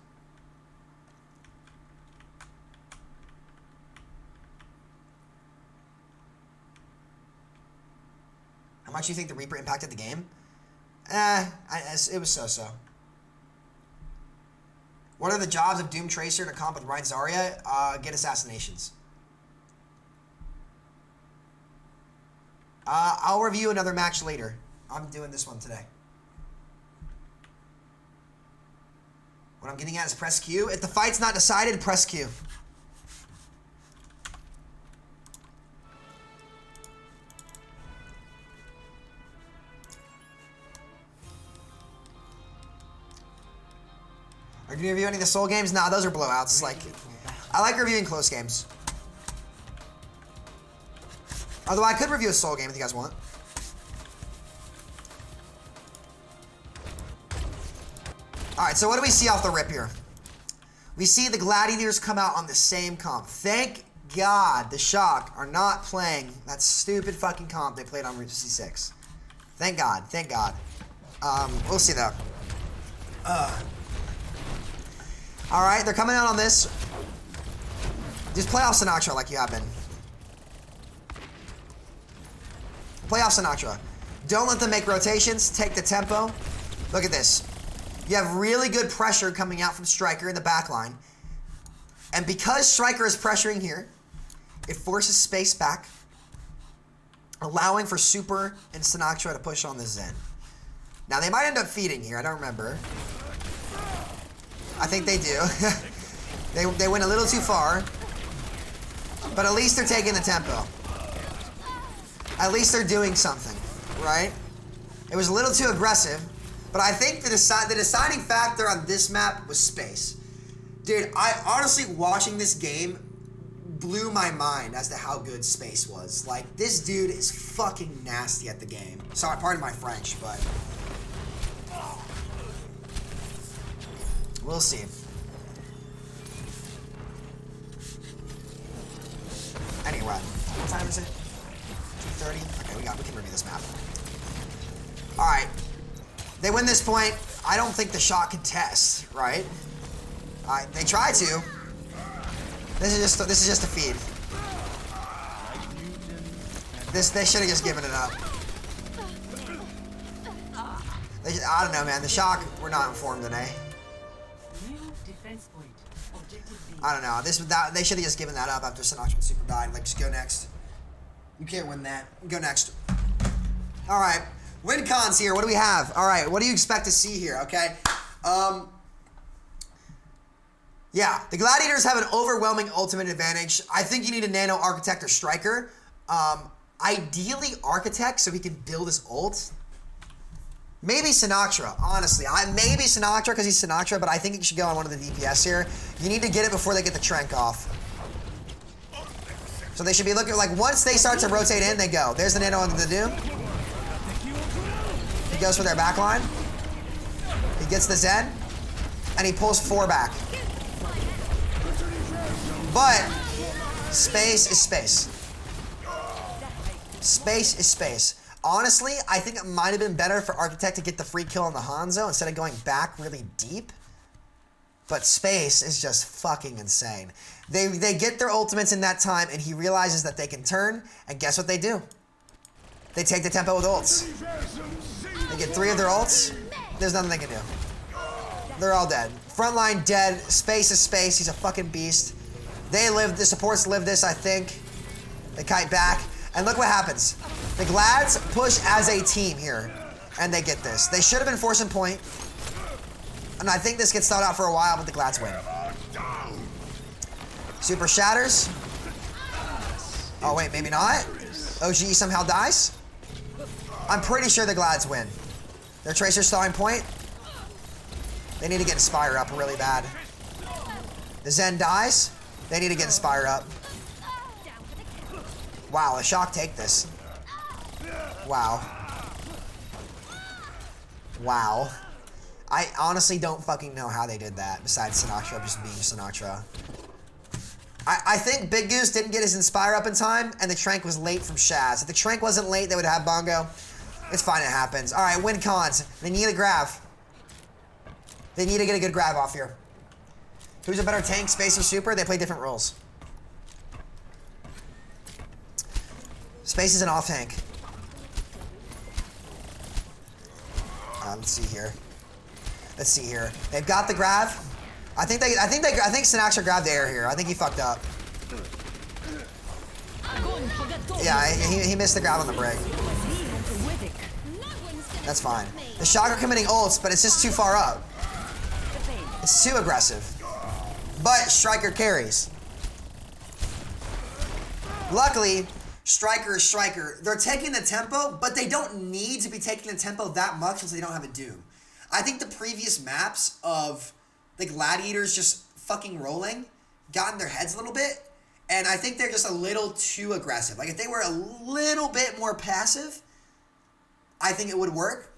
S1: How much do you think the Reaper impacted the game? It was so-so. What are the jobs of Doom Tracer in a comp with Ryan Zarya? Get assassinations. I'll review another match later. I'm doing this one today. What I'm getting at is press Q. If the fight's not decided, press Q. Are you reviewing any of the Soul games? Nah, those are blowouts. Like, I like reviewing close games. Although I could review a Soul game if you guys want. Alright, so what do we see off the rip here? We see the Gladiators come out on the same comp. Thank God the Shock are not playing that stupid fucking comp they played on Route 66. Thank God. Thank God. We'll see though. Alright, they're coming out on this. Just play off Sinatra like you have been. Play off Sinatra. Don't let them make rotations. Take the tempo. Look at this. You have really good pressure coming out from Striker in the back line. And because Striker is pressuring here, it forces space back, allowing for Super and Sinatra to push on the Zen. Now, they might end up feeding here. I don't remember. I think they do. they went a little too far. But at least they're taking the tempo. At least they're doing something, right? It was a little too aggressive. But I think the deciding factor on this map was space. Dude, I honestly, watching this game blew my mind as to how good space was. Like, this dude is fucking nasty at the game. Sorry, pardon my French, but... we'll see. Anyway, what time is it? 2:30? Okay, we can review this map. Alright. They win this point. I don't think the Shock can test, right? They try to. This is just a feed. They should have just given it up. I don't know, man. The Shock were not informed today. I don't know. They should have just given that up after Sinatra and Super died. Like, just go next. You can't win that. Go next. All right. Win cons here. What do we have? All right. What do you expect to see here? Okay. Yeah. The Gladiators have an overwhelming ultimate advantage. I think you need a Nano Architect or Striker. Ideally Architect so he can build his ult. Maybe Sinatra, honestly. Maybe Sinatra because he's Sinatra, but I think he should go on one of the DPS here. You need to get it before they get the Trank off. So they should be looking, like, once they start to rotate in, they go. There's the Nano under the Doom. He goes for their back line. He gets the Zen. And he pulls 4 back. But space is space. Space is space. Honestly, I think it might have been better for Architect to get the free kill on the Hanzo instead of going back really deep. But space is just fucking insane. They get their ultimates in that time, and he realizes that they can turn, and guess what they do? They take the tempo with ults. They get 3 of their ults. There's nothing they can do. They're all dead. Frontline dead. Space is space. He's a fucking beast. They live. The supports live this, I think. They kite back. And look what happens. The Glads push as a team here. And they get this. They should have been forcing point. And I think this gets thought out for a while, but the Glads win. Super shatters. Oh, wait, maybe not. OG somehow dies. I'm pretty sure the Glads win. Their Tracer's stalling point. They need to get Inspire up really bad. The Zen dies. They need to get Inspire up. Wow, the Shock take this. Wow. Wow. I honestly don't fucking know how they did that, besides Sinatra just being Sinatra. I think Big Goose didn't get his Inspire up in time, and the Trank was late from Shaz. If the Trank wasn't late, they would have Bongo. It's fine, it happens. Alright, win cons. They need a grab. They need to get a good grab off here. Who's a better tank, Space or Super? They play different roles. Space is an off tank. Let's see here. Let's see here. They've got the grab. I think Sinatra grabbed the air here. I think he fucked up. Yeah, he missed the grab on the break. That's fine. The Shock are committing ults, but it's just too far up. It's too aggressive. But Striker carries. Luckily, Striker is Striker. They're taking the tempo, but they don't need to be taking the tempo that much since they don't have a Doom. I think the previous maps of the Gladiators just fucking rolling got in their heads a little bit, and I think they're just a little too aggressive. Like, if they were a little bit more passive, I think it would work.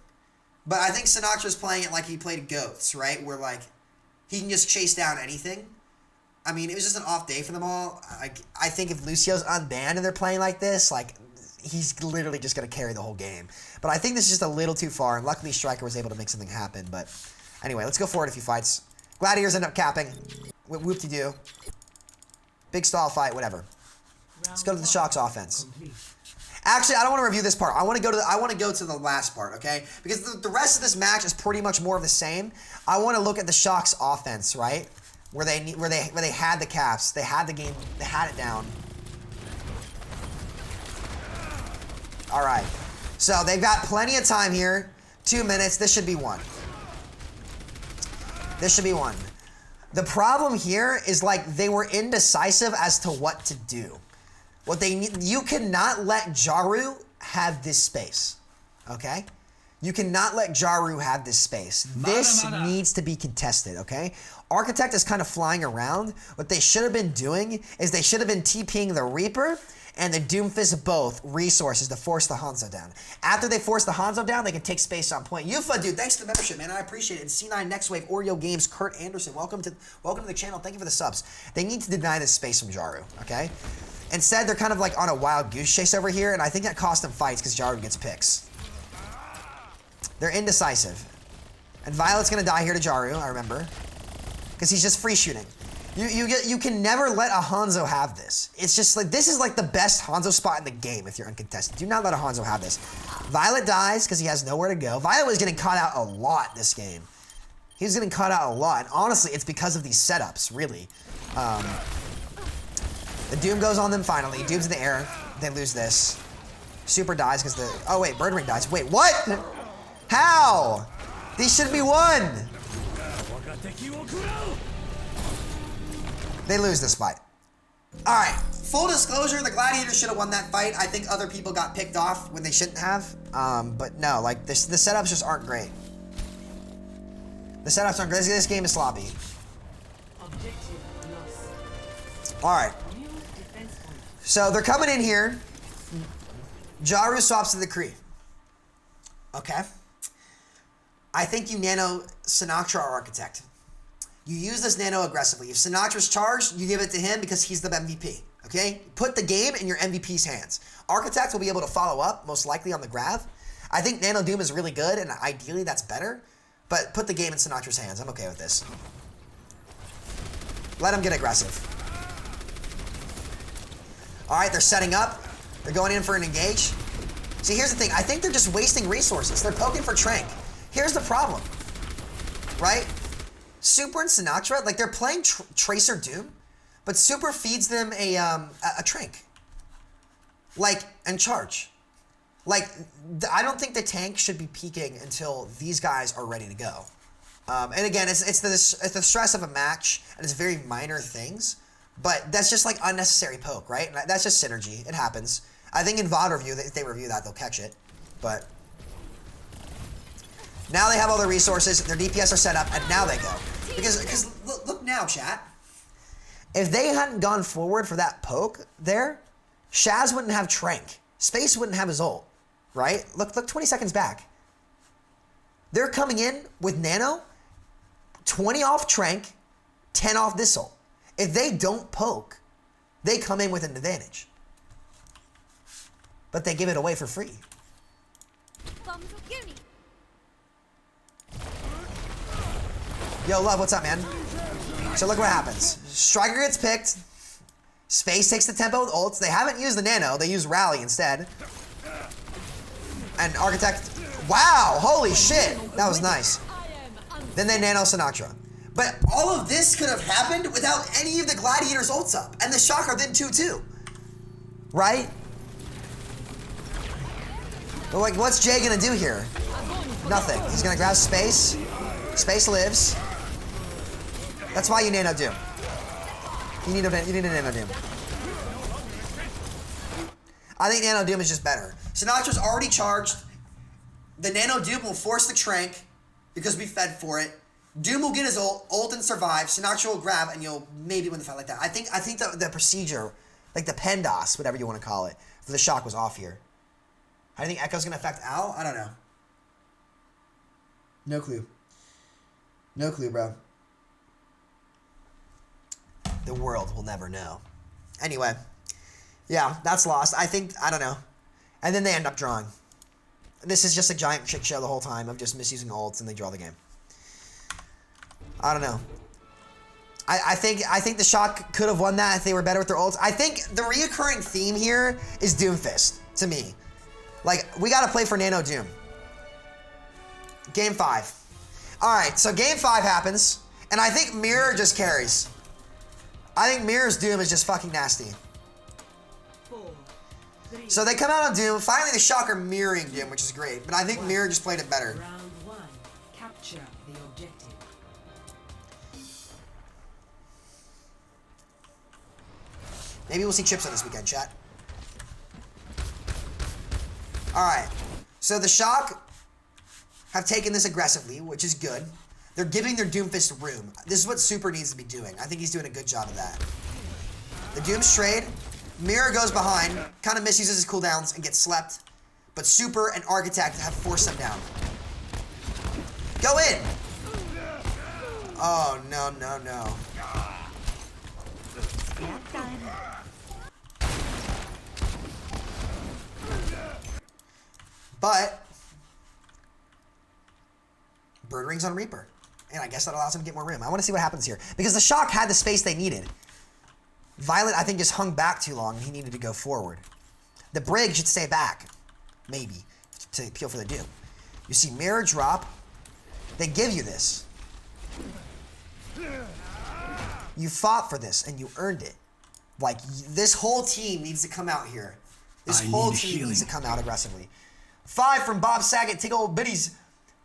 S1: But I think Sinatra's playing it like he played Goats, right? Where, like, he can just chase down anything. I mean, it was just an off day for them all. I think if Lucio's unbanned and they're playing like this, like, he's literally just going to carry the whole game. But I think this is just a little too far, and luckily Striker was able to make something happen. But anyway, let's go forward a few fights. Gladiators end up capping. Whoop-de-doo. Big stall fight, whatever. Let's go to the Shock's offense. Actually, I don't want to review this part. I want to go to the last part, okay? Because the rest of this match is pretty much more of the same. I want to look at the Shock's offense, right? Where they had the caps, they had the game, they had it down. All right. So they've got plenty of time here. 2 minutes. This should be one. This should be one. The problem here is, like, they were indecisive as to what to do. What they need, you cannot let Jaru have this space, okay? You cannot let Jaru have this space. This needs to be contested, okay? Architect is kind of flying around. What they should have been doing is they should have been TPing the Reaper and the Doomfist both resources to force the Hanzo down. After they force the Hanzo down, they can take space on point. Yufa, dude, thanks for the membership, man. I appreciate it. And C9 Next Wave, Oreo Games, Kurt Anderson, welcome to the channel. Thank you for the subs. They need to deny this space from Jaru, okay? Instead, they're kind of like on a wild goose chase over here, and I think that cost them fights because Jaru gets picks. They're indecisive. And Violet's gonna die here to Jaru, I remember. Because he's just free shooting. You can never let a Hanzo have this. It's just like, this is like the best Hanzo spot in the game if you're uncontested. Do not let a Hanzo have this. Violet dies because he has nowhere to go. Violet was getting caught out a lot this game. He was getting caught out a lot. And honestly, it's because of these setups, really. The Doom goes on them finally. Doom's in the air. They lose this. Super dies because the... Oh, wait. Bird Ring dies. Wait, what? How? These should be won. They lose this fight. All right. Full disclosure, the Gladiators should have won that fight. I think other people got picked off when they shouldn't have. But no, like, the setups just aren't great. The setups aren't great. This game is sloppy. All right. So they're coming in here. Jaru swaps to the Kree. Okay. I think you nano Sinatra or Architect. You use this nano aggressively. If Sinatra's charged, you give it to him because he's the MVP. Okay? Put the game in your MVP's hands. Architect will be able to follow up, most likely on the grab. I think Nano Doom is really good, and ideally that's better. But put the game in Sinatra's hands. I'm okay with this. Let him get aggressive. All right, they're setting up. They're going in for an engage. See, here's the thing. I think they're just wasting resources. They're poking for Trank. Here's the problem, right? Super and Sinatra, like, they're playing Tracer Doom, but Super feeds them a Trank. Like, and charge. Like, I don't think the tank should be peeking until these guys are ready to go. And again, it's the stress of a match, and it's very minor things. But that's just like unnecessary poke, right? And that's just synergy. It happens. I think in VOD review, if they review that, they'll catch it. But now they have all their resources, their DPS are set up, and now they go. Because look now, chat. If they hadn't gone forward for that poke there, Shaz wouldn't have Trank. Space wouldn't have his ult, right? Look 20 seconds back. They're coming in with Nano, 20 off Trank, 10 off this ult. If they don't poke, they come in with an advantage. But they give it away for free. Yo, Love, what's up, man? So look what happens. Striker gets picked. Space takes the tempo with ults. They haven't used the Nano. They use Rally instead. And Architect... Wow! Holy shit! That was nice. Then they Nano Sinatra. But all of this could have happened without any of the Gladiators ults up. And the Shock are then 2-2. Right? But like, what's Jay gonna do here? Nothing. He's gonna grab space. Space lives. That's why you Nano Doom. You need a Nano Doom. I think Nano Doom is just better. Sinatra's already charged. The Nano Doom will force the Trank because we fed for it. Doom will get his ult and survive. Sinatra will grab and you'll maybe win the fight like that. I think the procedure, like the PENDOS, whatever you want to call it, for the shock was off here. I think Echo's gonna affect Al. I don't know. No clue. No clue, bro. The world will never know. Anyway, yeah, that's lost. I don't know. And then they end up drawing. This is just a giant shit show the whole time of just misusing ults and they draw the game. I don't know. I think the Shock could have won that if they were better with their ults. I think the reoccurring theme here is Doomfist, to me. Like, we gotta play for Nano Doom. Game 5. Alright, so game 5 happens, and I think Mirror just carries. I think Mirror's Doom is just fucking nasty.
S4: 4, 3,
S1: So they come out on Doom. Finally, the Shock are mirroring Doom, which is great. But I think Mirror just played it better.
S4: round 1. Capture the objective.
S1: Maybe we'll see chips on this weekend, chat. Alright. So the Shock have taken this aggressively, which is good. They're giving their Doomfist room. This is what Super needs to be doing. I think he's doing a good job of that. The Doom's trade. Mirror goes behind, kind of misuses his cooldowns and gets slept. But Super and Architect have forced him down. Go in! Oh, no, no, no. But Bird Ring's on Reaper. And I guess that allows him to get more room. I want to see what happens here. Because the Shock had the space they needed. Violet, I think, just hung back too long and he needed to go forward. The Brig should stay back. Maybe. To appeal for the Doom. You see Mirror drop. They give you this. You fought for this and you earned it. Like, this whole team needs to come out here. This whole team needs to come out aggressively. 5 from Bob Saget. Take old biddies.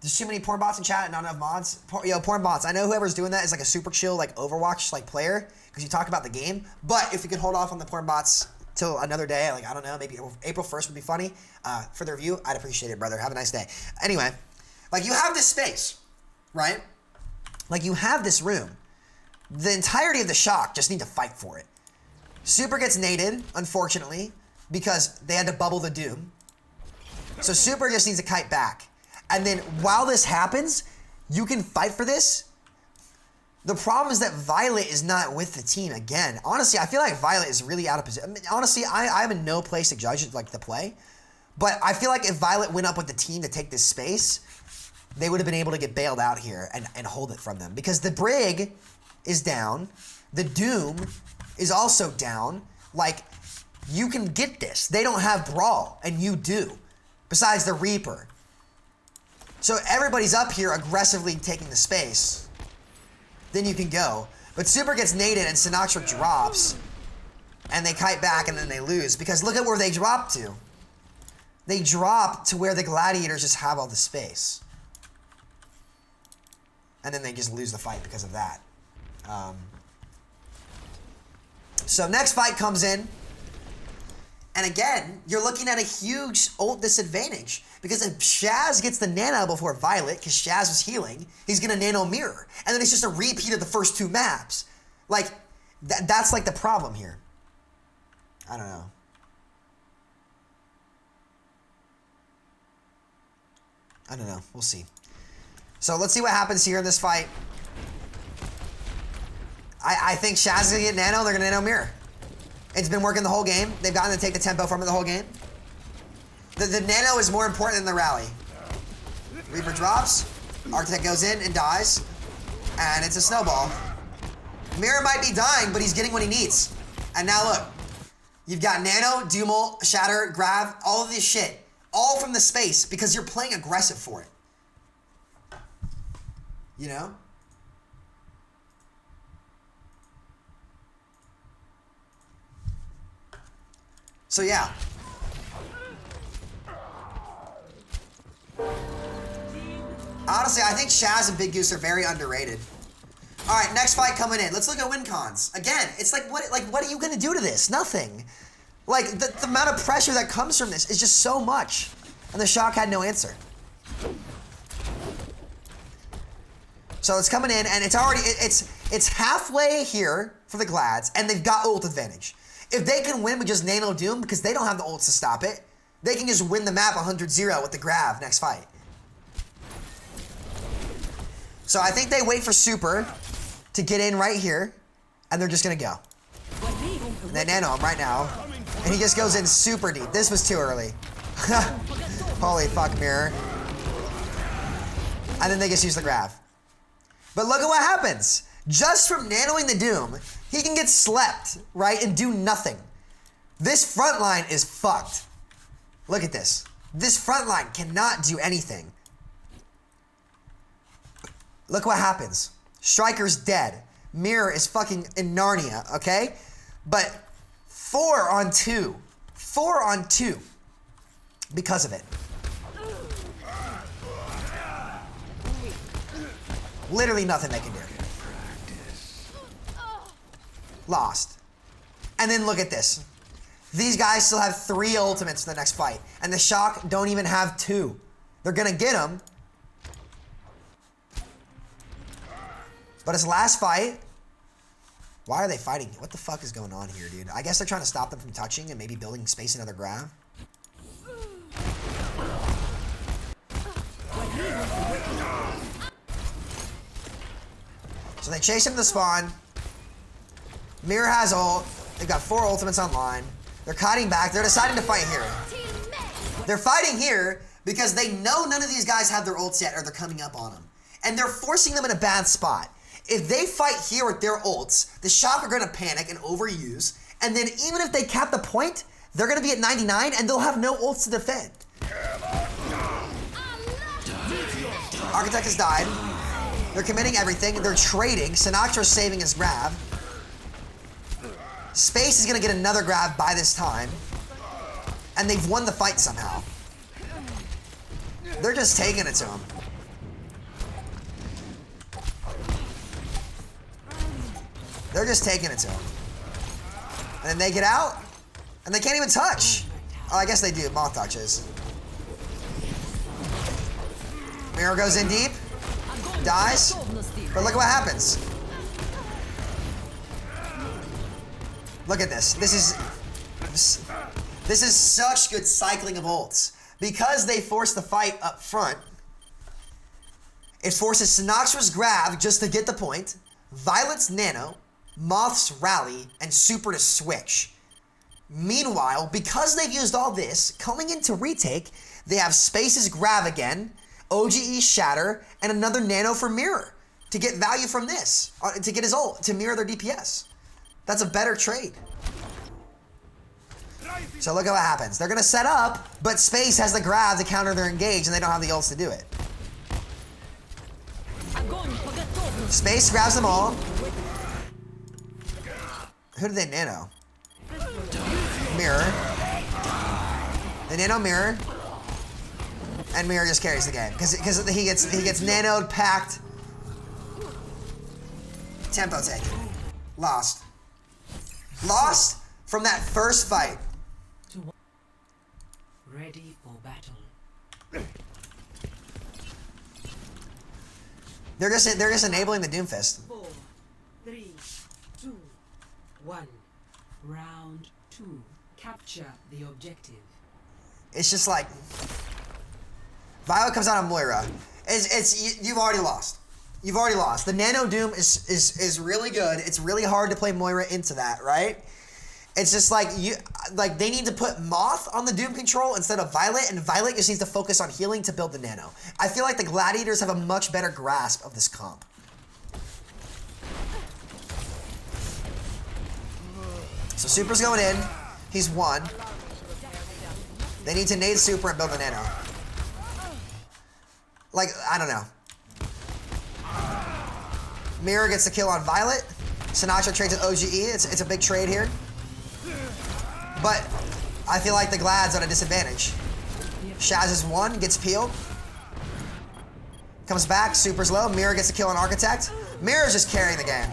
S1: There's too many porn bots in chat and not enough mods. Porn bots. I know whoever's doing that is like a super chill, like Overwatch like player because you talk about the game. But if you could hold off on the porn bots till another day, like I don't know, maybe April 1st would be funny for the review. I'd appreciate it, brother. Have a nice day. Anyway, like you have this space, right? Like you have this room. The entirety of the Shock just need to fight for it. Super gets naded, unfortunately, because they had to bubble the Doom. So Super just needs to kite back. And then while this happens, you can fight for this. The problem is that Violet is not with the team again. Honestly, I feel like Violet is really out of position. I mean, honestly, I'm in no place to judge like the play. But I feel like if Violet went up with the team to take this space, they would have been able to get bailed out here and hold it from them. Because the Brig is down. The Doom is also down. Like, you can get this. They don't have Brawl, and you do. Besides the Reaper. So everybody's up here aggressively taking the space. Then you can go. But Super gets naded and Sinatra drops. And they kite back and then they lose. Because look at where they drop to. They drop to where the Gladiators just have all the space. And then they just lose the fight because of that. So next fight comes in. And again, you're looking at a huge ult disadvantage. Because if Shaz gets the Nano before Violet, because Shaz was healing, he's going to Nano Mirror. And then it's just a repeat of the first 2 maps. Like, that's like the problem here. I don't know. I don't know. We'll see. So let's see what happens here in this fight. I think Shaz is going to get Nano, they're going to Nano Mirror. It's been working the whole game. They've gotten to take the tempo from it the whole game. The Nano is more important than the rally. Reaper drops. Architect goes in and dies. And it's a snowball. Mirror might be dying, but he's getting what he needs. And now look. You've got Nano, Doomel, Shatter, Grab, all of this shit. All from the space because you're playing aggressive for it. You know? So yeah. Honestly, I think Shaz and Big Goose are very underrated. All right, next fight coming in. Let's look at win cons. Again, it's like what are you gonna do to this? Nothing. Like the amount of pressure that comes from this is just so much. And the Shock had no answer. So it's coming in, and it's already it's halfway here for the Glads, and they've got ult advantage. If they can win with just Nano Doom, because they don't have the ults to stop it, they can just win the map 100-0 with the Grav next fight. So I think they wait for Super to get in right here, and they're just gonna go. And they nano him right now, and he just goes in super deep. This was too early. Holy fuck, Mirror. And then they just use the Grav. But look at what happens. Just from nanoing the Doom, he can get slept, right, and do nothing. This front line is fucked. Look at this. This front line cannot do anything. Look what happens. Striker's dead. Mirror is fucking in Narnia, okay? But 4 on 2. 4 on 2. Because of it. Literally nothing they can do. Lost. And then look at this. These guys still have 3 ultimates in the next fight. And the Shock don't even have 2. They're gonna get them. But his last fight, why are they fighting? What the fuck is going on here, dude? I guess they're trying to stop them from touching and maybe building space another Grav. So they chase him to spawn. Mirror has ult. They've got 4 ultimates online. They're cutting back. They're deciding to fight here. They're fighting here because they know none of these guys have their ults yet or they're coming up on them. And they're forcing them in a bad spot. If they fight here with their ults, the Shock are going to panic and overuse. And then even if they cap the point, they're going to be at 99 and they'll have no ults to defend. Architect has died. They're committing everything. They're trading. Sinatra's saving his Grav. Space is going to get another Grav by this time. And they've won the fight somehow. They're just taking it to him. They're just taking it to him. And then they get out, and they can't even touch. Oh, I guess they do. Moth touches. Mirror goes in deep. Dies. But look at what happens. Look at this. This is such good cycling of ults. Because they force the fight up front, it forces Sinatra's Grav just to get the point, Violet's Nano, Moth's Rally, and Super to switch. Meanwhile, because they've used all this, coming into retake, they have Space's Grav again, OGE Shatter, and another Nano for Mirror to get value from this, to get his ult, to mirror their DPS. That's a better trade. So look at what happens. They're gonna set up, but Space has the Grav to counter their engage, and they don't have the ults to do it. Space grabs them all. Who did they nano? Mirror. They nano Mirror. And Mirror just carries the game. Because he gets nanoed, packed. Tempo taken. Lost. Lost from that first fight.
S4: Ready for battle.
S1: They're just enabling the Doomfist.
S4: 4, 3, 2, 1. Round 2. Capture the objective.
S1: It's just like Violet comes out on Moira. You've already lost. You've already lost. The Nano Doom is really good. It's really hard to play Moira into that, right? It's just like they need to put Moth on the Doom control instead of Violet, and Violet just needs to focus on healing to build the Nano. I feel like the Gladiators have a much better grasp of this comp. So Super's going in. He's 1. They need to nade Super and build the Nano. Like, I don't know. Mirror gets the kill on Violet. Sinatra trades with OGE. It's a big trade here. But I feel like the Glad's at a disadvantage. Shaz is 1, gets peeled. Comes back, super's low. Mirror gets a kill on Architect. Mirror's just carrying the game.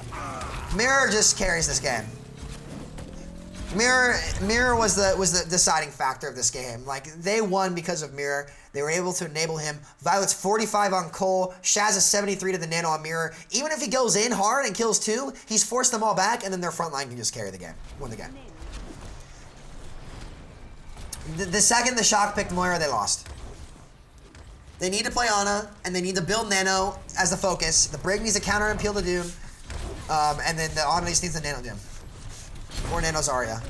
S1: Mirror just carries this game. Mirror was the deciding factor of this game. Like, they won because of Mirror. They were able to enable him. Violet's 45 on Cole. Shaz is 73 to the Nano on Mirror. Even if he goes in hard and kills 2, he's forced them all back, and then their front line can just carry the game. Win the game. The second the Shock picked Moira, they lost. They need to play Ana, and they need to build Nano as the focus. The Brig needs to counter and peel the Doom, and then the Ana needs the Nano Doom. Or Nano Zarya.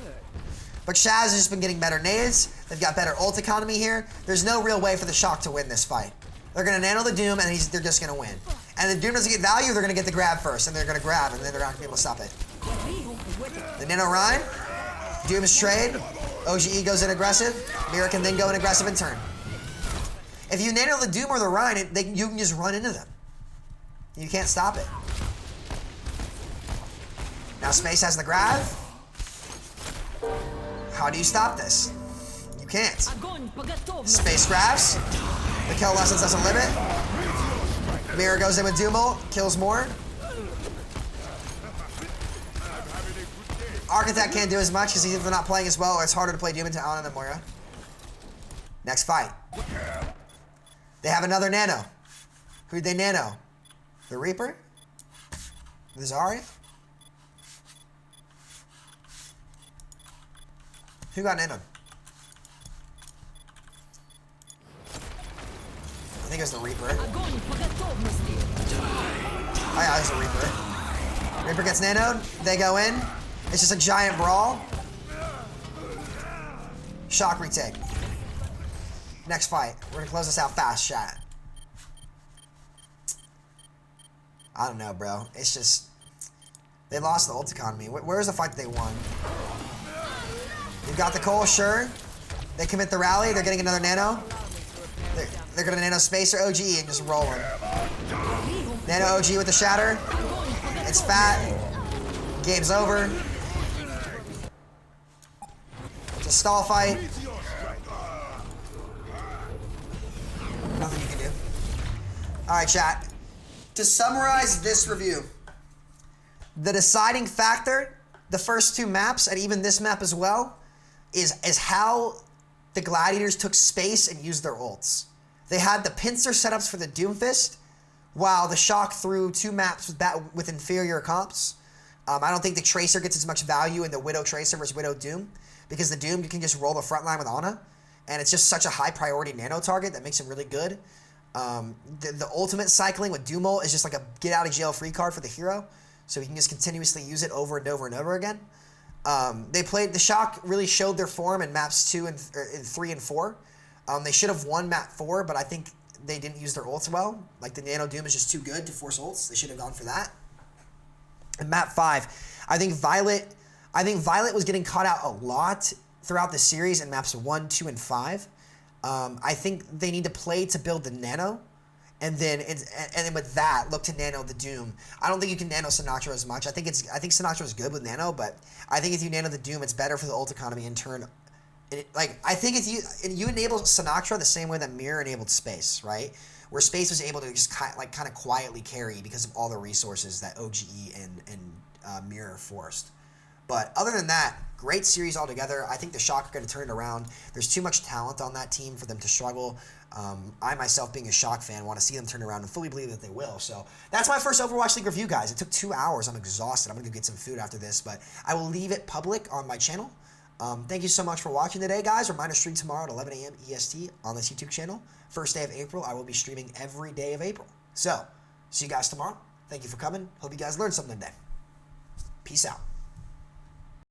S1: But Shaz has just been getting better nades. They've got better ult economy here. There's no real way for the Shock to win this fight. They're going to Nano the Doom, and they're just going to win. And the Doom doesn't get value, they're going to get the grab first, and they're going to grab, and then they're not going to be able to stop it. The Nano Rhyme. Doom is trade. OGE goes in aggressive. Mirror can then go in aggressive in turn. If you Nano the Doom or the Rhine, you can just run into them. You can't stop it. Now Space has the grab. How do you stop this? You can't. Space grabs. The kill lessons doesn't limit. Mirror goes in with Doom ult, kills more. Architect can't do as much because he's either not playing as well or it's harder to play Doom into Ana than Moira. Next fight. They have another Nano. Who'd they Nano? The Reaper? The Zarya? Who got Nanoed? I think it was the Reaper. Oh yeah, it was the Reaper. Reaper gets Nanoed. They go in. It's just a giant brawl. Shock retake. Next fight. We're gonna close this out fast, chat. I don't know, bro. It's just... They lost the ult economy. Where's the fight that they won? You've got the Cole, sure. They commit the rally. They're getting another Nano. They're gonna Nano Space or OGE and just roll him. Nano OG with the Shatter. It's fat. Game's over. It's a stall fight. Nothing you can do. Alright, chat. To summarize this review, the deciding factor, the first 2 maps, and even this map as well, is how the Gladiators took space and used their ults. They had the pincer setups for the Doomfist, while the Shock threw 2 maps with inferior comps. I don't think the Tracer gets as much value in the Widow Tracer versus Widow Doom, because the Doom, you can just roll the front line with Ana, and it's just such a high priority nano target that makes him really good. The ultimate cycling with Doom ult is just like a get out of jail free card for the hero, so he can just continuously use it over and over and over again. The Shock really showed their form in maps 2 and 3 and 4. They should have won map 4, but I think they didn't use their ults well. Like, the Nano Doom is just too good to force ults. They should have gone for that. In map 5, I think Violet was getting caught out a lot throughout the series in maps 1, 2, and 5. I think they need to play to build the Nano, and then with that, look to Nano the Doom. I don't think you can Nano Sinatra as much. I think Sinatra is good with Nano, but I think if you Nano the Doom, it's better for the ult economy in turn. I think if you enable Sinatra the same way that Mirror enabled Space, right? Where Space was able to just kind of quietly carry because of all the resources that OGE and Mirror forced. But other than that, great series altogether. I think the Shock are going to turn it around. There's too much talent on that team for them to struggle. I myself, being a Shock fan, want to see them turn around and fully believe that they will. So that's my first Overwatch League review, guys. It took 2 hours. I'm exhausted. I'm going to go get some food after this, but I will leave it public on my channel. Thank you so much for watching today, guys. Reminder, stream tomorrow at 11 a.m. EST on this YouTube channel. First day of April. I will be streaming every day of April. So, see you guys tomorrow. Thank you for coming. Hope you guys learned something today. Peace out.